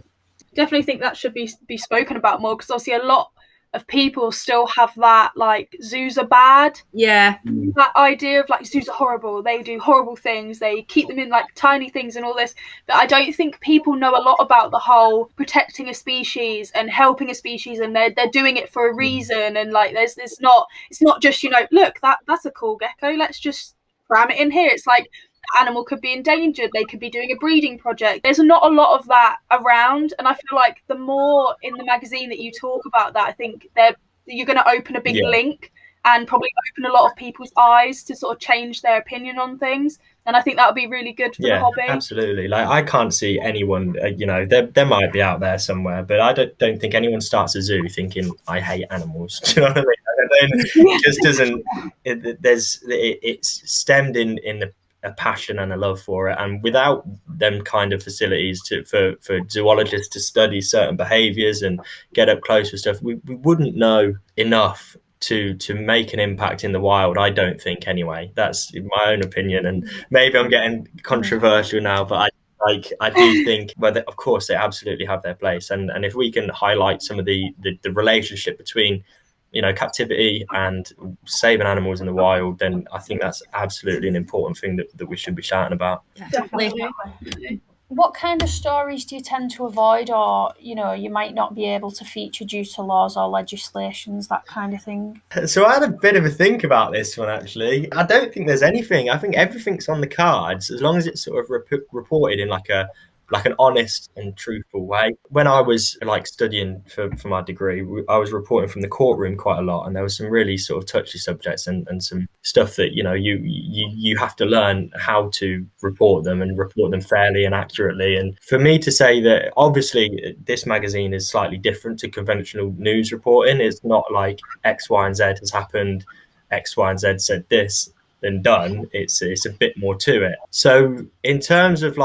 Definitely think that should be spoken about more, because obviously a lot of people still have that, like, zoos are bad. Yeah. That idea of, like, zoos are horrible. They do horrible things. They keep them in, like, tiny things and all this. But I don't think people know a lot about the whole protecting a species and helping a species, and they're doing it for a reason. And, like, it's not just, you know, look, that's a cool gecko. Let's just cram it in here. It's like, animal could be endangered, they could be doing a breeding project. There's not a lot of that around, and I feel like the more in the magazine that you talk about that, I think you're going to open a big link and probably open a lot of people's eyes to sort of change their opinion on things. And I think that would be really good for the hobby. Absolutely. Like, I can't see anyone, there might be out there somewhere, but I don't think anyone starts a zoo thinking I hate animals. Do you know what I mean? It just doesn't. It's stemmed in a passion and a love for it, and without them kind of facilities for zoologists to study certain behaviours and get up close with stuff, we wouldn't know enough to make an impact in the wild. I don't think, anyway. That's my own opinion, and maybe I'm getting controversial now, but I do think, well, of course they absolutely have their place, and if we can highlight some of the relationship between captivity and saving animals in the wild, then I think that's absolutely an important thing that we should be shouting about. Definitely. What kind of stories do you tend to avoid, or you might not be able to feature due to laws or legislations, that kind of thing? So I had a bit of a think about this one, actually. I don't think there's anything. I think everything's on the cards as long as it's sort of reported in like an honest and truthful way. When I was studying for my degree, I was reporting from the courtroom quite a lot, and there was some really sort of touchy subjects and some stuff that you have to learn how to report them and report them fairly and accurately. And for me to say that, obviously this magazine is slightly different to conventional news reporting. It's not like X, Y, and Z has happened, X, Y, and Z said this and done. It's a bit more to it. So in terms of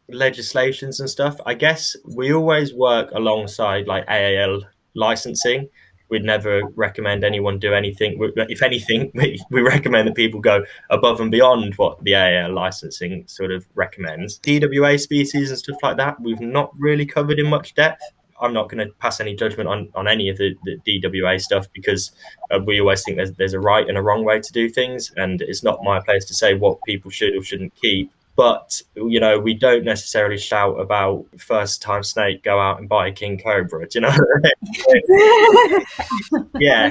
legislations and stuff, I guess we always work alongside AAL licensing. We'd never recommend anyone do anything. If anything, we recommend that people go above and beyond what the AAL licensing sort of recommends. DWA species and stuff like that, we've not really covered in much depth. I'm not going to pass any judgment on any of the DWA stuff, because we always think there's a right and a wrong way to do things, and it's not my place to say what people should or shouldn't keep. But we don't necessarily shout about first time snake go out and bite a king cobra. Do you know? Yeah,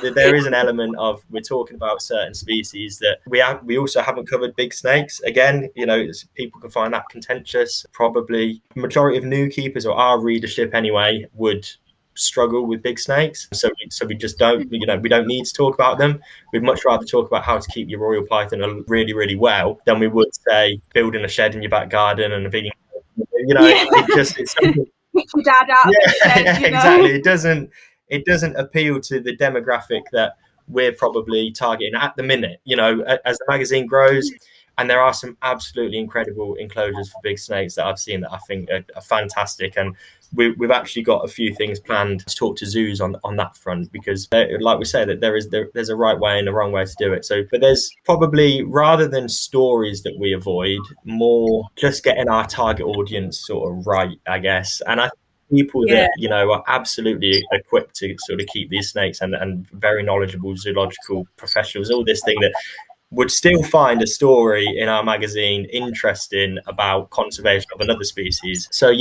there is an element of, we're talking about certain species that we also haven't covered big snakes. Again, people can find that contentious. Probably the majority of new keepers, or our readership anyway, would struggle with big snakes, so we just don't we don't need to talk about them. We'd much rather talk about how to keep your royal python really, really well than we would say building a shed in your back garden and a big it's something. Pick your dad out of the shed, exactly. It doesn't appeal to the demographic that we're probably targeting at the minute. As the magazine grows, and there are some absolutely incredible enclosures for big snakes that I've seen that I think are fantastic, and we've actually got a few things planned to talk to zoos on that front, because like we say, that there's a right way and a wrong way to do it. So, but there's probably, rather than stories that we avoid, more just getting our target audience sort of right, I guess. And I people that are absolutely equipped to sort of keep these snakes, and very knowledgeable zoological professionals, all this thing that would still find a story in our magazine interesting about conservation of another species. So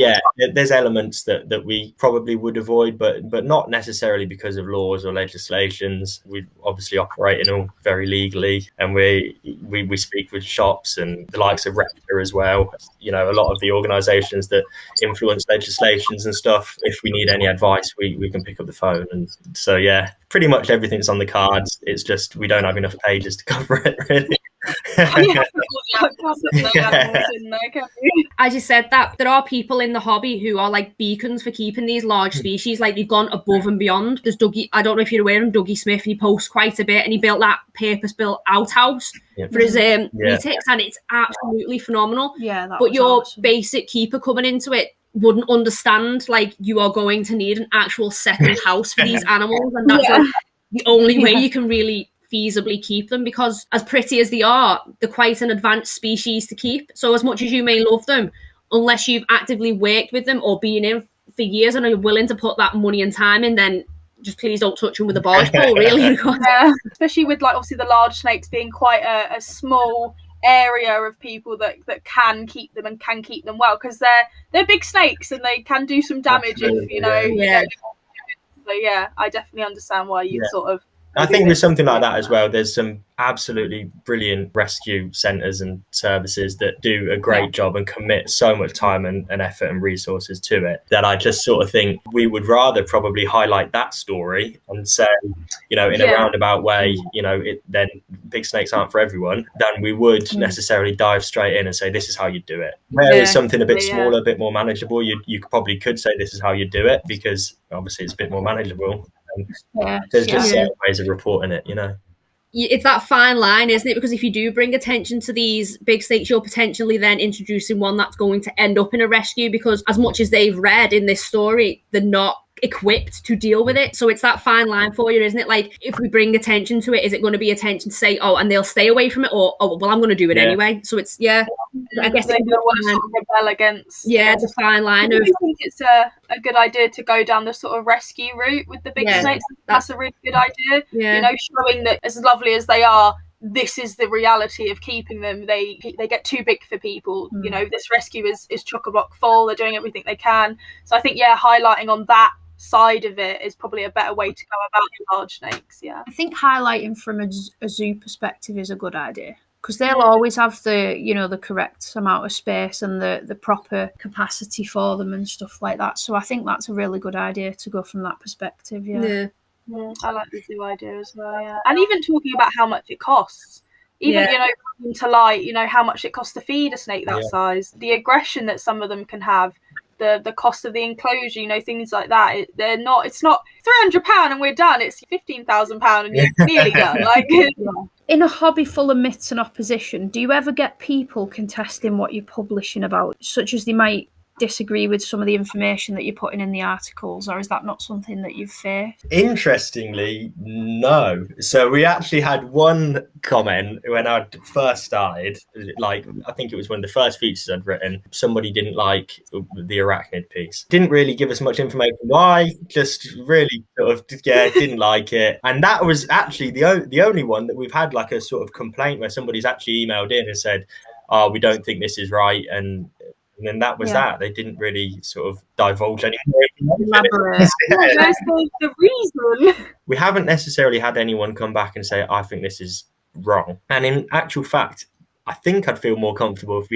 there's elements that we probably would avoid, but not necessarily because of laws or legislations. We obviously operate in all very legally, and we speak with shops and the likes of Reptile as well. A lot of the organisations that influence legislations and stuff, if we need any advice, we can pick up the phone. And so pretty much everything's on the cards. It's just we don't have enough pages to cover it, really. As you said, that there are people in the hobby who are like beacons for keeping these large species. Like, they've gone above and beyond. There's Dougie, I don't know if you're aware of Dougie Smith, and he posts quite a bit, and he built that purpose-built outhouse for his retics, and it's absolutely phenomenal. But your awesome basic keeper coming into it wouldn't understand, like, you are going to need an actual second house for these animals, and that's the only way you can really feasibly keep them, because as pretty as they are, they're quite an advanced species to keep. So as much as you may love them, unless you've actively worked with them or been in for years and are willing to put that money and time in, then just please don't touch them with a barge pole, really. Especially with obviously the large snakes being quite a small area of people that can keep them and can keep them well, because they're big snakes and they can do some damage. Absolutely, if So I definitely understand why you sort of I think with something like that as well, there's some absolutely brilliant rescue centres and services that do a great job and commit so much time and effort and resources to it, that I just sort of think we would rather probably highlight that story and say, you know, in a roundabout way, you know, then big snakes aren't for everyone, than we would necessarily dive straight in and say, this is how you do it. Where it's something a bit smaller, a bit more manageable, you probably could say this is how you do it, because obviously it's a bit more manageable. There's just certain ways of reporting it, you know. It's that fine line, isn't it? Because if you do bring attention to these big snakes, you're potentially then introducing one that's going to end up in a rescue, because as much as they've read in this story, they're not equipped to deal with it. So it's that fine line for you, isn't it? Like, if we bring attention to it, is it going to be attention to say, oh, and they'll stay away from it, or, oh, well, I'm going to do it anyway. So it's, I guess they want to sort of rebel against. It's a fine line. I think it's a good idea to go down the sort of rescue route with the big snakes. That's a really good idea. You know, showing that as lovely as they are, this is the reality of keeping them. They get too big for people. You know, this rescue is chock-a-block full. They're doing everything they can. So I think highlighting on that side of it is probably a better way to go about large snakes. I think highlighting from a zoo perspective is a good idea, because they'll always have the correct amount of space and the proper capacity for them and stuff like that. So I think that's a really good idea to go from that perspective. I like the zoo idea as well. And even talking about how much it costs, even to light, how much it costs to feed a snake that size, the aggression that some of them can have, the cost of the enclosure, things like that. It's not £300 and we're done. It's £15,000 and you're nearly done. Like, in a hobby full of myths and opposition, do you ever get people contesting what you're publishing about, such as they might disagree with some of the information that you're putting in the articles, or is that not something that you've faced? Interestingly, no. So we actually had one comment when I first started, like I think it was one of the first features I'd written. Somebody didn't like the arachnid piece. Didn't really give us much information why, just really sort of didn't like it. And that was actually the only one that we've had like a sort of complaint where somebody's actually emailed in and said, oh, we don't think this is right, and then that was that. They didn't really sort of divulge any more. Elaborate. That's the reason. We haven't necessarily had anyone come back and say, I think this is wrong. And in actual fact, I think I'd feel more comfortable if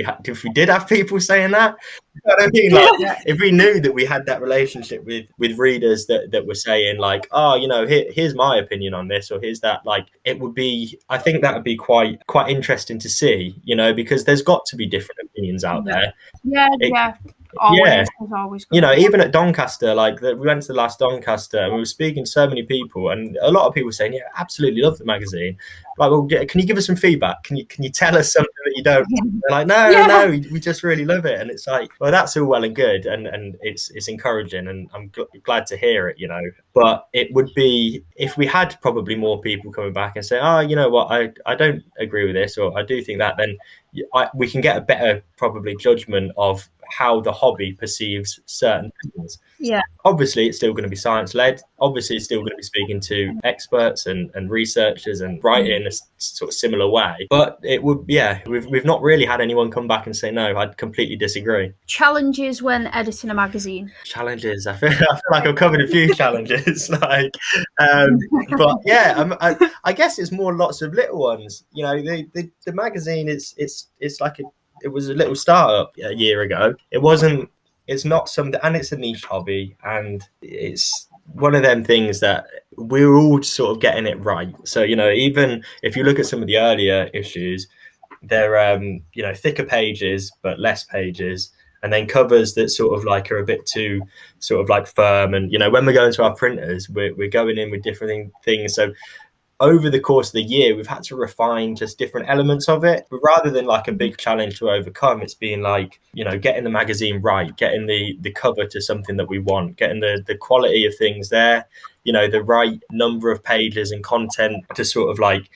we did have people saying that. You know what I mean? Like, if we knew that we had that relationship with readers that were saying like, oh, here's my opinion on this, or here's that. Like, I think that would be quite interesting to see, because there's got to be different opinions out there. Always. Even at Doncaster, we went to the last Doncaster and we were speaking to so many people, and a lot of people saying, yeah, absolutely love the magazine. Like, well, can you give us some feedback? Can you tell us something that you don't? They're like, no, we just really love it. And it's like, well, that's all well and good, and it's encouraging, and I'm glad to hear it, But it would be, if we had probably more people coming back and say, oh, you know what, I don't agree with this, or I do think that, then we can get a better probably judgment of how the hobby perceives certain things. Obviously it's still going to be science led. Obviously it's still going to be speaking to experts and researchers and writing in a sort of similar way, but it would we've not really had anyone come back and say, no, I'd completely disagree. Challenges when editing a magazine. Challenges, I feel like I've covered a few challenges, but I guess it's more lots of little ones. The magazine it's like it was a little startup a year ago. It's not something, and it's a niche hobby, and it's one of them things that we're all sort of getting it right. So, even if you look at some of the earlier issues, they're, thicker pages, but less pages, and then covers that sort of like are a bit too sort of like firm. And, when we're going to our printers, we're going in with different things. So over the course of the year, we've had to refine just different elements of it. But rather than like a big challenge to overcome, it's been like, getting the magazine right, getting the cover to something that we want, getting the quality of things there, the right number of pages and content to sort of like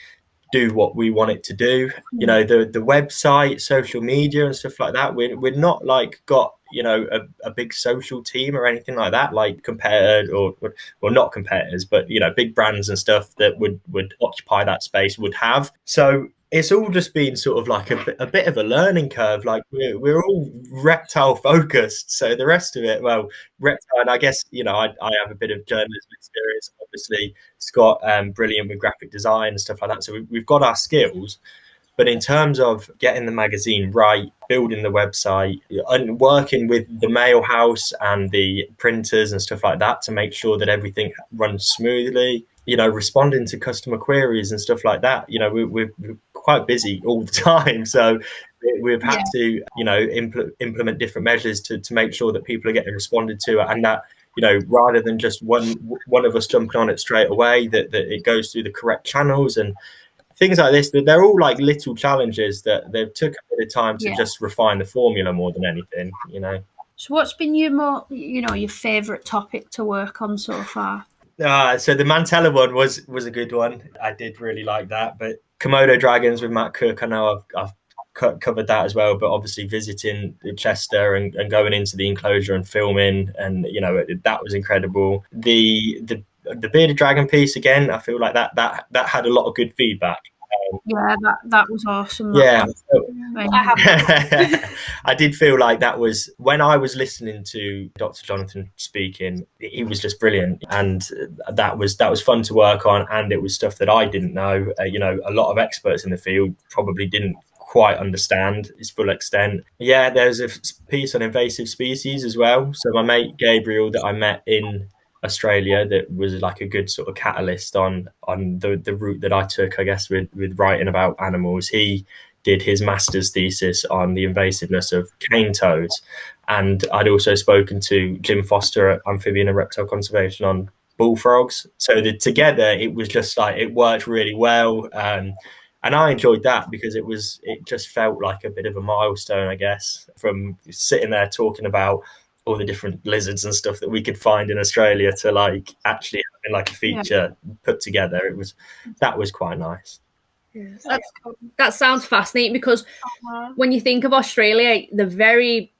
do what we want it to do. The website, social media and stuff like that, we're not like got a big social team or anything like that, like compared or not competitors, but big brands and stuff that would occupy that space would have. So it's all just been sort of like a bit of a learning curve. Like we're all reptile focused, so the rest of it, well, reptile. And I guess I have a bit of journalism experience. Obviously, Scott, brilliant with graphic design and stuff like that. So we've got our skills. But in terms of getting the magazine right, building the website, and working with the mail house and the printers and stuff like that to make sure that everything runs smoothly, responding to customer queries and stuff like that, we're quite busy all the time. So we've had to, implement different measures to make sure that people are getting responded to, and that, rather than just one of us jumping on it straight away, that it goes through the correct channels and things like this. They're all like little challenges that they've took a bit of time to just refine the formula more than anything. So what's been your favourite topic to work on so far? So the Mantella one was a good one. I did really like that. But Komodo Dragons with Matt Cook, I know I've covered that as well. But obviously visiting Chester and going into the enclosure and filming, and that was incredible. The bearded dragon piece, again, I feel like that had a lot of good feedback. That was awesome. I did feel like that was, when I was listening to Dr. Jonathan speaking, he was just brilliant, and that was fun to work on, and it was stuff that I didn't know. A lot of experts in the field probably didn't quite understand its full extent. There's a piece on invasive species as well. So my mate Gabriel that I met in Australia, that was like a good sort of catalyst on the route that I took, I guess, with writing about animals. He did his master's thesis on the invasiveness of cane toads, and I'd also spoken to Jim Foster at Amphibian and Reptile Conservation on bullfrogs. So together it was just like, it worked really well, and I enjoyed that because it just felt like a bit of a milestone, I guess, from sitting there talking about all the different lizards and stuff that we could find in Australia to like actually having like a feature put together. That was quite nice. Yes. That sounds fascinating, because when you think of Australia, they're very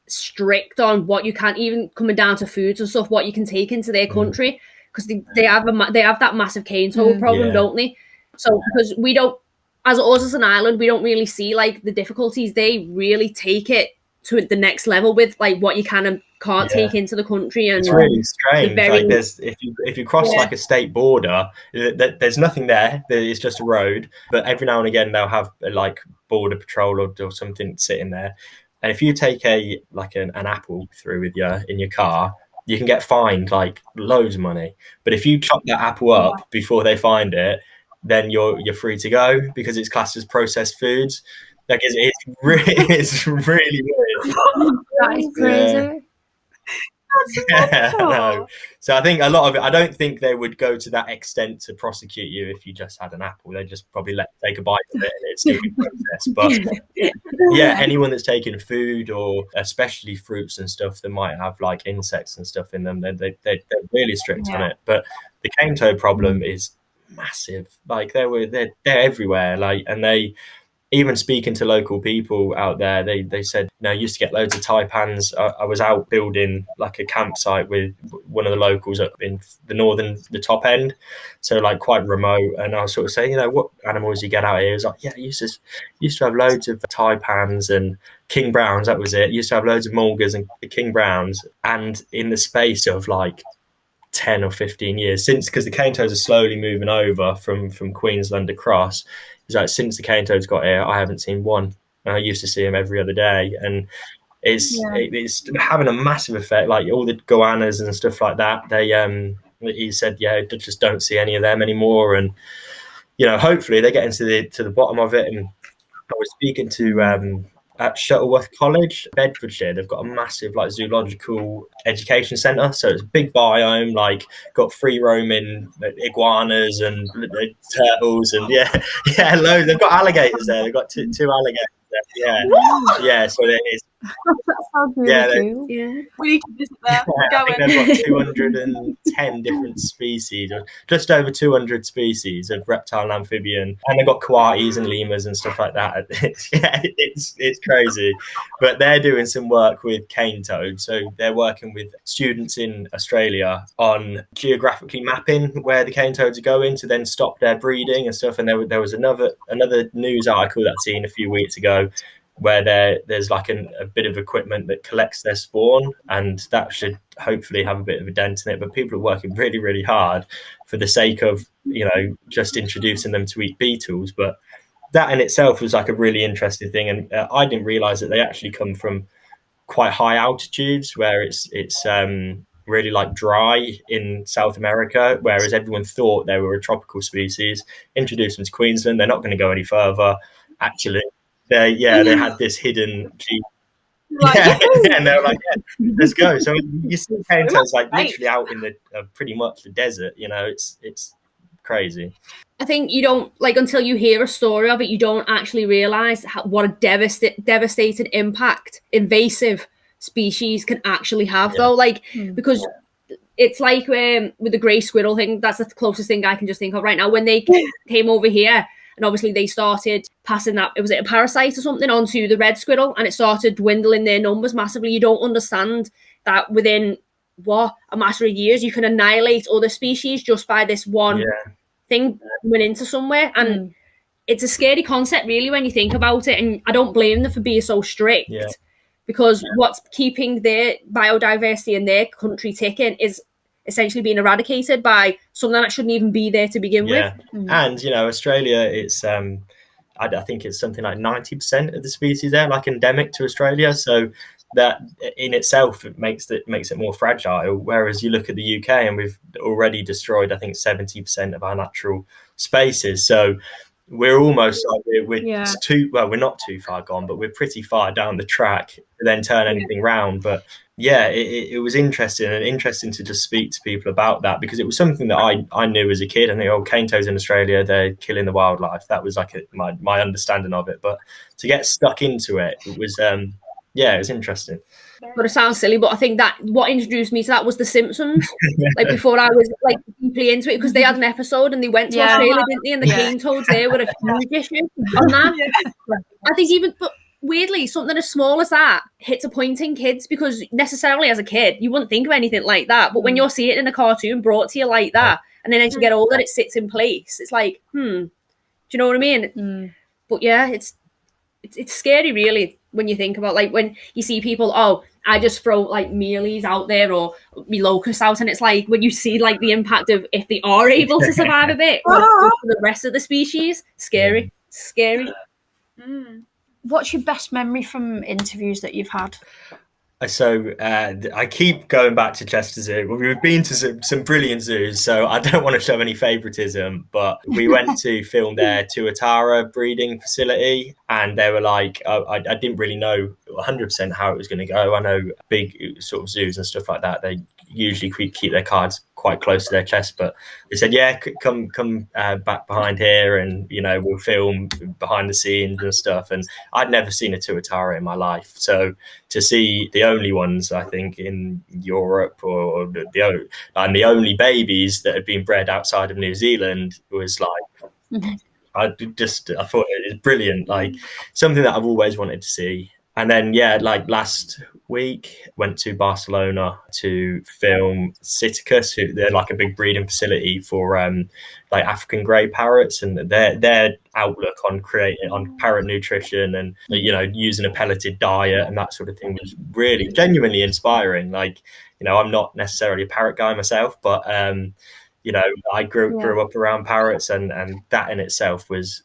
strict on what you can, even coming down to foods and stuff, what you can take into their country, because they have that massive cane toad problem, don't they? So because we don't, as us as an island, we don't really see like the difficulties. They really take it to the next level with like what you can and can't take into the country. And it's really strange. Like if you cross like a state border, there's nothing there. It's just a road. But every now and again they'll have like border patrol or something sitting there. And if you take an apple through with you in your car, you can get fined like loads of money. But if you chop that apple up before they find it, then you're free to go, because it's classed as processed foods. Like it's really weird. That is crazy. No. So I think a lot of it, I don't think they would go to that extent to prosecute you if you just had an apple. They just probably take a bite of it and it's still in process. But anyone that's taking food, or especially fruits and stuff that might have like insects and stuff in them, they're really strict on it. But the cane toad problem is massive. Like they're everywhere. Like, and they, even speaking to local people out there, they said, I used to get loads of taipans. I was out building like a campsite with one of the locals up in the top end, so like quite remote. And I was sort of saying, what animals you get out here? He was like, I used to have loads of taipans and king browns. That was it. Used to have loads of mulgars and king browns. And in the space of like 10 or 15 years since, because the cane toads are slowly moving over from Queensland across, it's like since the cane toads got here, I haven't seen one. I used to see them every other day, and it's having a massive effect. Like all the goannas and stuff like that, he said, just don't see any of them anymore. And hopefully they get into the bottom of it. And I was speaking to at Shuttleworth College, Bedfordshire. They've got a massive like zoological education centre, so it's a big biome, like got free roaming iguanas and turtles and loads. They've got alligators there. They've got two alligators there. So That sounds really cool. Yeah. We need to visit there. I think they've got 210 different species, or just over 200 species of reptile and amphibian, and they've got coatis and lemurs and stuff like that. It's crazy. But they're doing some work with cane toad, so they're working with students in Australia on geographically mapping where the cane toads are going to then stop their breeding and stuff. And there was another news article that I'd seen a few weeks ago where there's like a bit of equipment that collects their spawn, and that should hopefully have a bit of a dent in it. But people are working really, really hard for the sake of, just introducing them to eat beetles. But that in itself was like a really interesting thing. And I didn't realize that they actually come from quite high altitudes where it's really like dry in South America, whereas everyone thought they were a tropical species. Introduced them to Queensland, they're not going to go any further. Actually, they had this hidden gene. And they were like, let's go. So you see cane toads like literally out in the pretty much the desert. It's crazy. I think you don't, like, until you hear a story of it, you don't actually realize what a devastating impact invasive species can actually have, though. Like, because it's like with the grey squirrel thing. That's the closest thing I can just think of right now. When they came over here, and obviously they started passing that, was it a parasite or something, onto the red squirrel, and it started dwindling their numbers massively. You don't understand that within a matter of years you can annihilate other species just by this one thing coming into somewhere. And it's a scary concept, really, when you think about it. And I don't blame them for being so strict, because what's keeping their biodiversity in their country ticking is essentially being eradicated by something that shouldn't even be there to begin with. And Australia, it's I think it's something like 90% of the species there like endemic to Australia, so that in itself it makes it more fragile. Whereas you look at the UK, and we've already destroyed I think 70% of our natural spaces, so we're almost like we're not too far gone, but we're pretty far down the track to then turn anything round. But it was interesting to just speak to people about that, because it was something that I knew as a kid. I knew cane toads in Australia, they're killing the wildlife. That was like my understanding of it. But to get stuck into it was it was interesting. But it sounds silly, but I think that what introduced me to that was The Simpsons. Like, before I was like deeply into it, because they had an episode and they went to Australia, didn't they? And the cane toads there were a huge issue on that. I think but weirdly, something as small as that hits a point in kids, because necessarily as a kid you wouldn't think of anything like that, but when you're seeing it in a cartoon brought to you like that, and then as you get older it sits in place, it's like, do you know what I mean? But it's scary, really, when you think about, like, when you see people, I just throw like mealies out there or me locusts out, and it's like, when you see like the impact of if they are able to survive a bit for the rest of the species, scary. What's your best memory from interviews that you've had? So I keep going back to Chester Zoo. We've been to some brilliant zoos, so I don't want to show any favouritism, but we went to film their tuatara breeding facility, and they were like, I didn't really know 100% how it was going to go. I know big sort of zoos and stuff like that, they usually keep their cards quite close to their chest, but they said, come back behind here, and we'll film behind the scenes and stuff. And I'd never seen a tuatara in my life, so to see the only ones I think in Europe, or the only babies that had been bred outside of New Zealand, was like I thought it was brilliant, like something that I've always wanted to see. And then like last week went to Barcelona to film Citicus, who they're like a big breeding facility for like African grey parrots, and their outlook on parrot nutrition and using a pelleted diet and that sort of thing was really genuinely inspiring. Like, I'm not necessarily a parrot guy myself, but I grew up around parrots, and that in itself was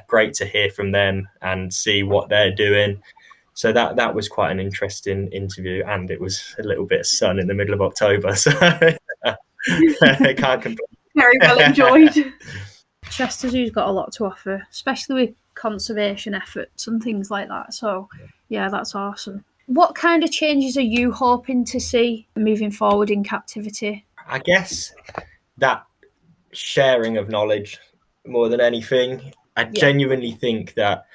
great to hear from them and see what they're doing. So that was quite an interesting interview, and it was a little bit of sun in the middle of October, so I can't complain. Very well enjoyed. Chester Zoo's got a lot to offer, especially with conservation efforts and things like that. So that's awesome. What kind of changes are you hoping to see moving forward in captivity? I guess that sharing of knowledge more than anything. I genuinely think that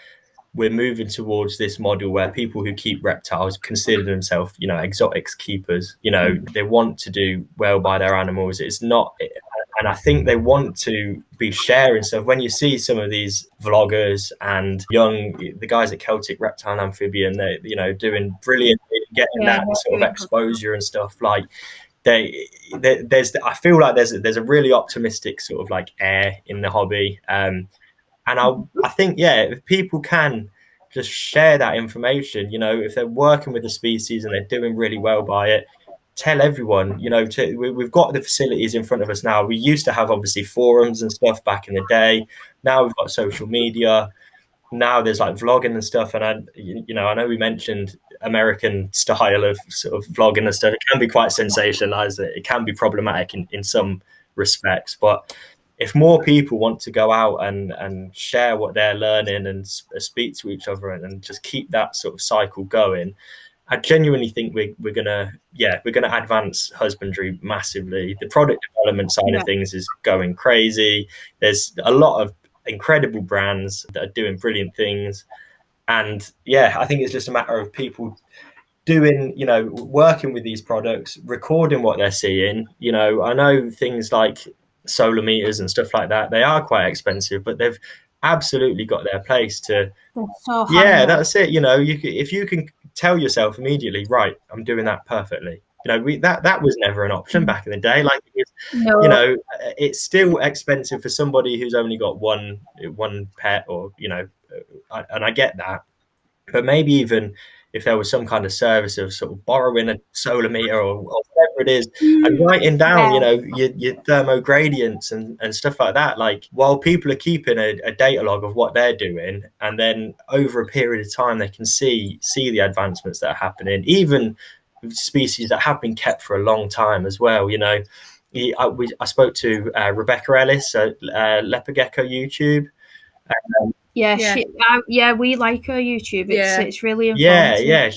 we're moving towards this model where people who keep reptiles consider themselves, you know, exotics keepers. You know, they want to do well by their animals. It's not, and I think they want to be sharing stuff. When you see some of these vloggers and the guys at Celtic Reptile and Amphibian, they, you know, doing brilliant, getting that sort of exposure and stuff. Like I feel like there's a really optimistic sort of like air in the hobby. And I think, yeah, if people can just share that information, you know, if they're working with the species and they're doing really well by it, tell everyone, you know, we've got the facilities in front of us now. We used to have obviously forums and stuff back in the day. Now we've got social media. Now there's like vlogging and stuff. And I know we mentioned American style of sort of vlogging and stuff. It can be quite sensationalized. It can be problematic in some respects, but if more people want to go out and share what they're learning and speak to each other and just keep that sort of cycle going, I genuinely think we're gonna advance husbandry massively. The product development side of things is going crazy. There's a lot of incredible brands that are doing brilliant things, and I think it's just a matter of people doing, you know, working with these products, recording what they're seeing. You know, I know things like solar meters and stuff like that, they are quite expensive, but they've absolutely got their place to that's it. You know, if you can tell yourself immediately, right, I'm doing that perfectly, you know, that was never an option back in the day. Like, you know, it's still expensive for somebody who's only got one pet, or, you know, and I get that, but maybe even if there was some kind of service of sort of borrowing a solar meter or whatever it is, and writing down, you know, your thermo gradients and stuff like that, like while people are keeping a data log of what they're doing, and then over a period of time they can see the advancements that are happening, even species that have been kept for a long time as well. You know, I spoke to Rebecca Ellis at Leopard Gecko YouTube. We like her YouTube. It's really informative.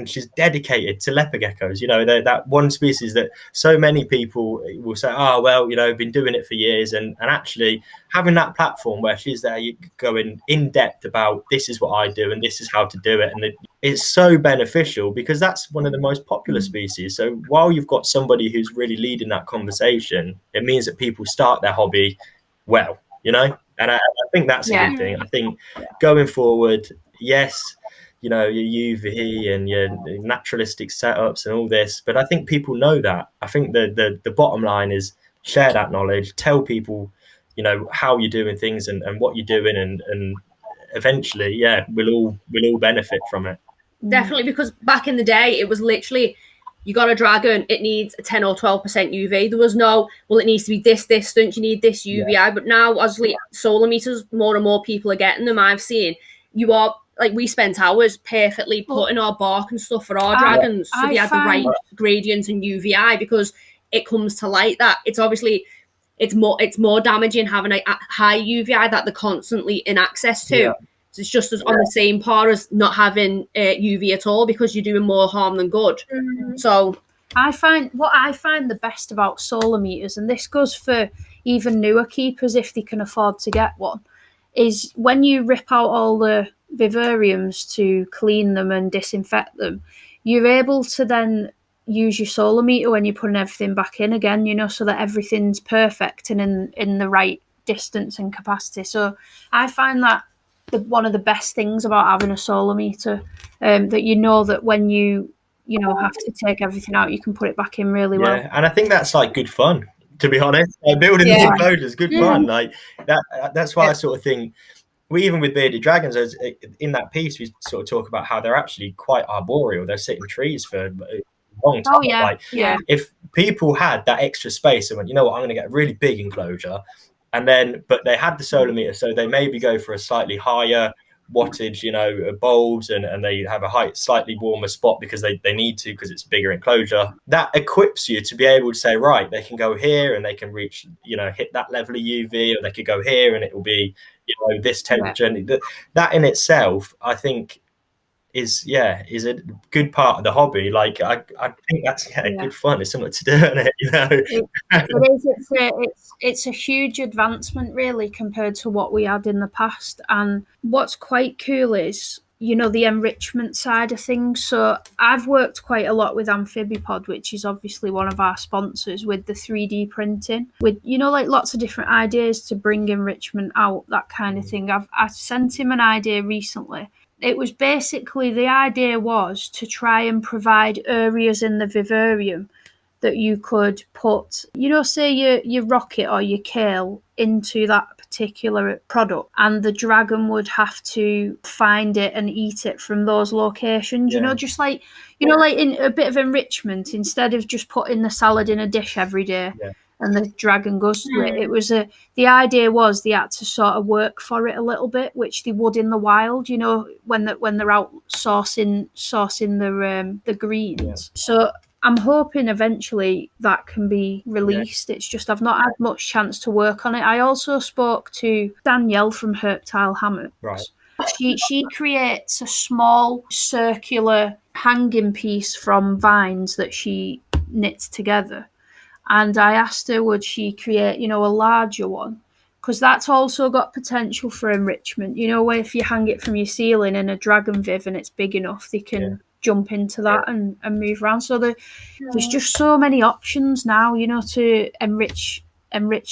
She's dedicated to leopard geckos. You know, that one species that so many people will say, oh well, you know, been doing it for years, and actually having that platform where she's there going in depth about this is what I do and this is how to do it, and it's so beneficial because that's one of the most popular species. So while you've got somebody who's really leading that conversation, it means that people start their hobby well, you know. And I think that's a good thing. I think going forward, yes, you know, your UV and your naturalistic setups and all this, but I think people know that. I think the bottom line is share that knowledge, tell people, you know, how you're doing things and what you're doing, and eventually, we'll all benefit from it. Definitely, because back in the day, it was literally, you got a dragon, it needs a 10 or 12% UV. There was no, well, it needs to be this distance, you need this UVI. But now, as solar meters, more and more people are getting them. I've seen, you are, like, we spent hours perfectly putting our bark and stuff for our dragons, so they had the right gradient and UVI, because it comes to light that it's obviously, it's more damaging having a high UVI that they're constantly in access to. So it's just as on the same par as not having UV at all, because you're doing more harm than good. So I find the best about solar meters, and this goes for even newer keepers if they can afford to get one, is when you rip out all the vivariums to clean them and disinfect them, you're able to then use your solar meter when you're putting everything back in again, you know, so that everything's perfect and in the right distance and capacity. So I find that one of the best things about having a solar meter, that you know that when you have to take everything out, you can put it back in really well. And I think that's like good fun, to be honest. Building these enclosures, good fun. Like that's why I sort of think, even with bearded dragons, in that piece we sort of talk about how they're actually quite arboreal. They're sitting trees for a long time. If people had that extra space and went, you know what, I'm going to get a really big enclosure, but they had the solar meter, so they maybe go for a slightly higher wattage, you know, bulbs, and they have a slightly warmer spot because they need to, because it's a bigger enclosure. That equips you to be able to say, right, they can go here and they can reach, you know, hit that level of UV, or they could go here and it will be, you know, this temperature. That in itself, I think, is a good part of the hobby. Like I think that's good fun. It's something to do, isn't it? You know, it is. It's a huge advancement, really, compared to what we had in the past. And what's quite cool is, you know, the enrichment side of things. So I've worked quite a lot with Amphibipod, which is obviously one of our sponsors, with the 3D printing, with, you know, like lots of different ideas to bring enrichment out, that kind of thing. I sent him an idea recently. It was basically, the idea was to try and provide areas in the vivarium that you could put, you know, say your rocket or your kale into that particular product, and the dragon would have to find it and eat it from those locations. You know, just like, you know, like in a bit of enrichment, instead of just putting the salad in a dish every day and the dragon goes to it. It was the idea was they had to sort of work for it a little bit, which they would in the wild, you know, when they're out sourcing the greens. So I'm hoping eventually that can be released. It's just I've not had much chance to work on it. I also spoke to Danielle from Herptile Hammocks. Right. She creates a small circular hanging piece from vines that she knits together. And I asked her, would she create, you know, a larger one? Because that's also got potential for enrichment. You know, where if you hang it from your ceiling in a dragon viv and it's big enough, they can jump into that and move around. So there's just so many options now, you know, to enrich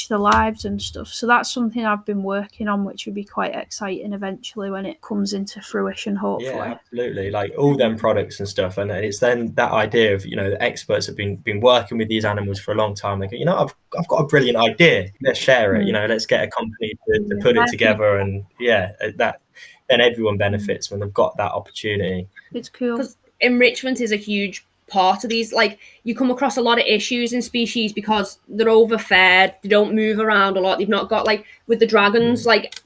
the lives and stuff. So that's something I've been working on, which would be quite exciting eventually when it comes into fruition, hopefully. Yeah, absolutely. Like all them products and stuff, and it's then that idea of, you know, the experts have been working with these animals for a long time. They go, you know, I've got a brilliant idea. Let's share it. You know, let's get a company to put it together, and that then everyone benefits when they've got that opportunity. It's cool. Because enrichment is a huge part of these. Like, you come across a lot of issues in species because they're overfed, they don't move around a lot, they've not got, like with the dragons, like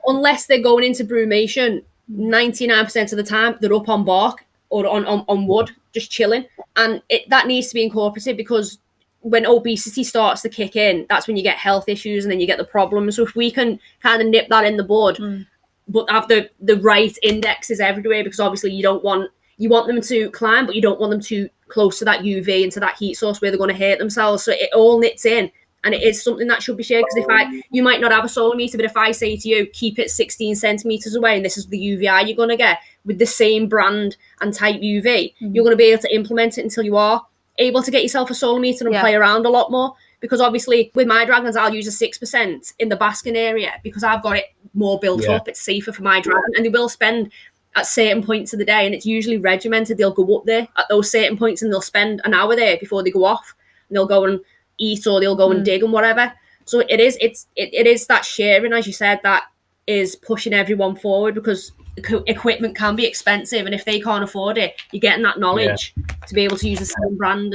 unless they're going into brumation, 99% of the time they're up on bark or on wood, just chilling. And that needs to be incorporated, because when obesity starts to kick in, that's when you get health issues and then you get the problems. So if we can kind of nip that in the bud, but have the right indexes everywhere, because obviously you want them to climb, but you don't want them too close to that UV and to that heat source where they're going to hurt themselves. So it all knits in, and it is something that should be shared. Because you might not have a solar meter, but if I say to you, keep it 16 centimeters away, and this is the UVI you're going to get with the same brand and type UV, you're going to be able to implement it until you are able to get yourself a solar meter and play around a lot more. Because obviously with my dragons, I'll use a 6% in the basking area because I've got it more built up. It's safer for my dragon, and they will spend at certain points of the day, and it's usually regimented. They'll go up there at those certain points and they'll spend an hour there before they go off, and they'll go and eat or they'll go and dig and whatever. So it is that sharing, as you said, that is pushing everyone forward, because equipment can be expensive, and if they can't afford it, you're getting that knowledge to be able to use the same brand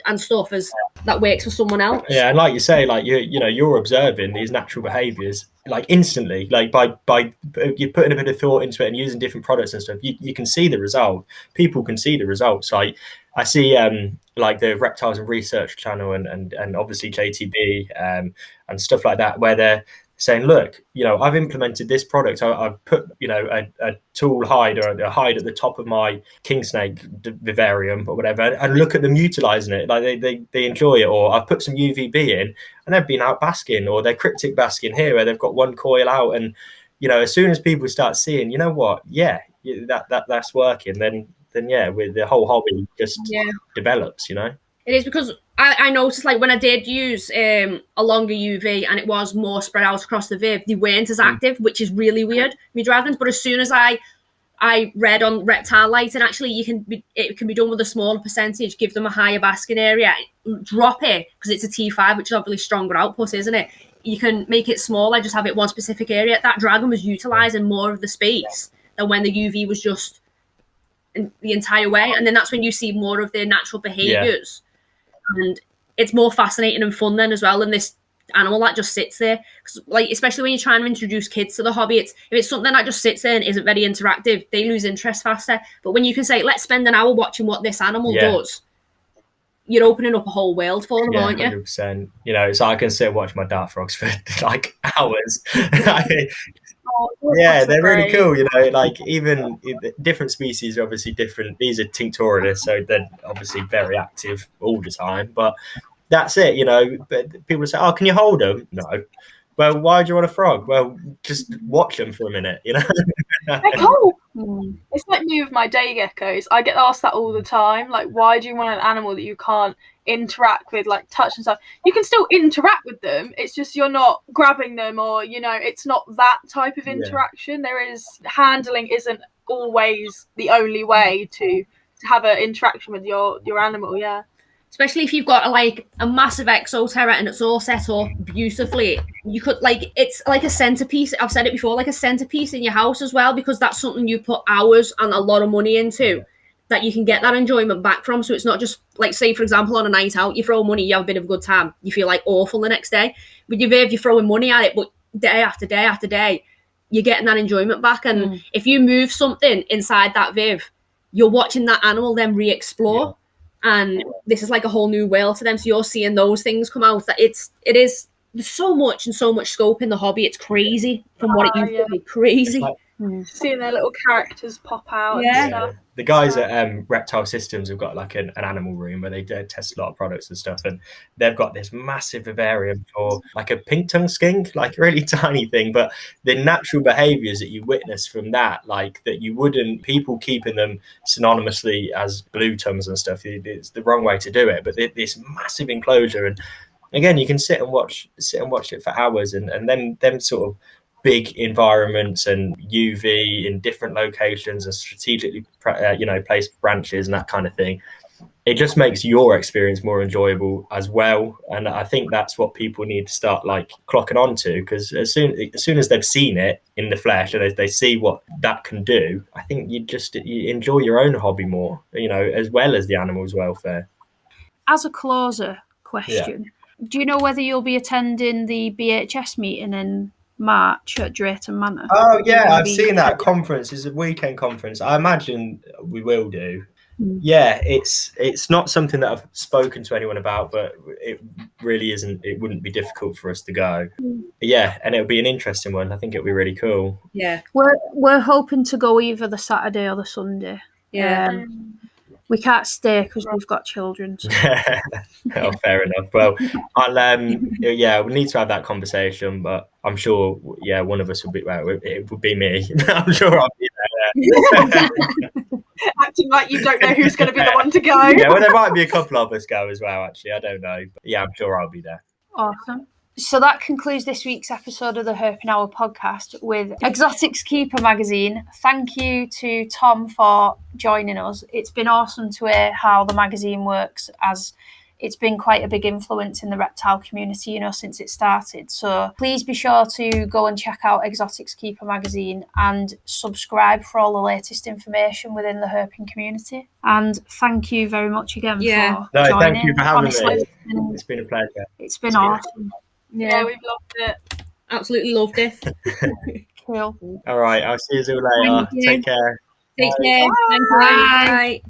and stuff as that works for someone else. Yeah, and like you say, like you're observing these natural behaviours like instantly, like by you're putting a bit of thought into it and using different products and stuff. You can see the result. People can see the results. Like I see like the Reptiles and Research channel and obviously JTB and stuff like that, where they're saying, look, you know, I've implemented this product. I've put, you know, a tool hide or a hide at the top of my king snake vivarium or whatever, and look at them utilizing it. Like they enjoy it. Or I've put some UVB in and they've been out basking, or they're cryptic basking here where they've got one coil out. And, you know, as soon as people start seeing, you know what, that's working, then with the whole hobby just develops, you know. It is, because I noticed, like, when I did use a longer UV and it was more spread out across the viv, they weren't as active, which is really weird, me dragons. But as soon as I read on reptile lighting, actually it can be done with a smaller percentage, give them a higher basking area, drop it, because it's a T5, which is obviously stronger output, isn't it? You can make it smaller, just have it one specific area. That dragon was utilising more of the space than when the UV was just in the entire way. And then that's when you see more of their natural behaviours. And it's more fascinating and fun then as well than this animal that just sits there. Because, like, especially when you're trying to introduce kids to the hobby, if it's something that just sits there and isn't very interactive, they lose interest faster. But when you can say, let's spend an hour watching what this animal does, you're opening up a whole world for them, aren't you? 100%. You know, so I can sit and watch my dart frogs for like hours. Yeah, they're really cool. You know, like even different species are obviously different. These are tinctorialists, so they're obviously very active all the time. But that's it, you know. But people say, "Oh, can you hold them?" No. Well, why do you want a frog? Well, just watch them for a minute, you know. They're cool. It's like me with my day geckos. I get asked that all the time. Like, why do you want an animal that you can't interact with, like touch and stuff? You can still interact with them. It's just you're not grabbing them, or you know, it's not that type of interaction. There is handling isn't always the only way to have an interaction with your animal. Yeah. Especially if you've got like a massive exoterra and it's all set up beautifully, you could like, it's like a centerpiece. I've said it before, like a centerpiece in your house as well, because that's something you put hours and a lot of money into that you can get that enjoyment back from. So it's not just like, say for example, on a night out, you throw money, you have a bit of a good time, you feel like awful the next day. With your Viv, you're throwing money at it, but day after day after day, you're getting that enjoyment back. And if you move something inside that Viv, you're watching that animal then re-explore. Yeah. And this is like a whole new world to them. So you're seeing those things come out. That it is there's so much scope in the hobby. It's crazy from what it used to be. Crazy. Like, seeing their little characters pop out and stuff. The guys at Reptile Systems have got like an animal room where they test a lot of products and stuff, and they've got this massive vivarium for like a pink tongue skink, like a really tiny thing, but the natural behaviors that you witness from that, like that you wouldn't, people keeping them synonymously as blue tongues and stuff, it's the wrong way to do it, but this massive enclosure, and again you can sit and watch it for hours, and then them sort of big environments and UV in different locations and strategically placed branches and that kind of thing. It just makes your experience more enjoyable as well, and I think that's what people need to start like clocking on to, because as soon as they've seen it in the flesh and they see what that can do, I think you enjoy your own hobby more, you know, as well as the animals' welfare. As a closer question, do you know whether you'll be attending the BHS meeting in March at Drayton Manor? Oh yeah, I've seen that conference. It's a weekend conference. I imagine we will do. Yeah, it's not something that I've spoken to anyone about, but it really isn't. It wouldn't be difficult for us to go. Yeah, and it'll be an interesting one. I think it'll be really cool. Yeah, we're hoping to go either the Saturday or the Sunday. Yeah. We can't stay because we've got children. So. Oh, fair enough. Well, I'll we need to have that conversation, but I'm sure one of us will be. Well, it would be me. I'm sure I'll be there. Acting like you don't know who's going to be the one to go. Yeah, well, there might be a couple of us go as well. Actually, I don't know. But yeah, I'm sure I'll be there. Awesome. So that concludes this week's episode of the Herping Hour podcast with Exotics Keeper magazine. Thank you to Tom for joining us. It's been awesome to hear how the magazine works, as it's been quite a big influence in the reptile community, since it started. So please be sure to go and check out Exotics Keeper magazine and subscribe for all the latest information within the herping community. And thank you very much again for joining. Thank you for having me. It's been a pleasure. It's been awesome. Yeah, we've loved it. Absolutely loved it. Cool. All right, I'll see you all later. Take care. Take care. Bye. Bye.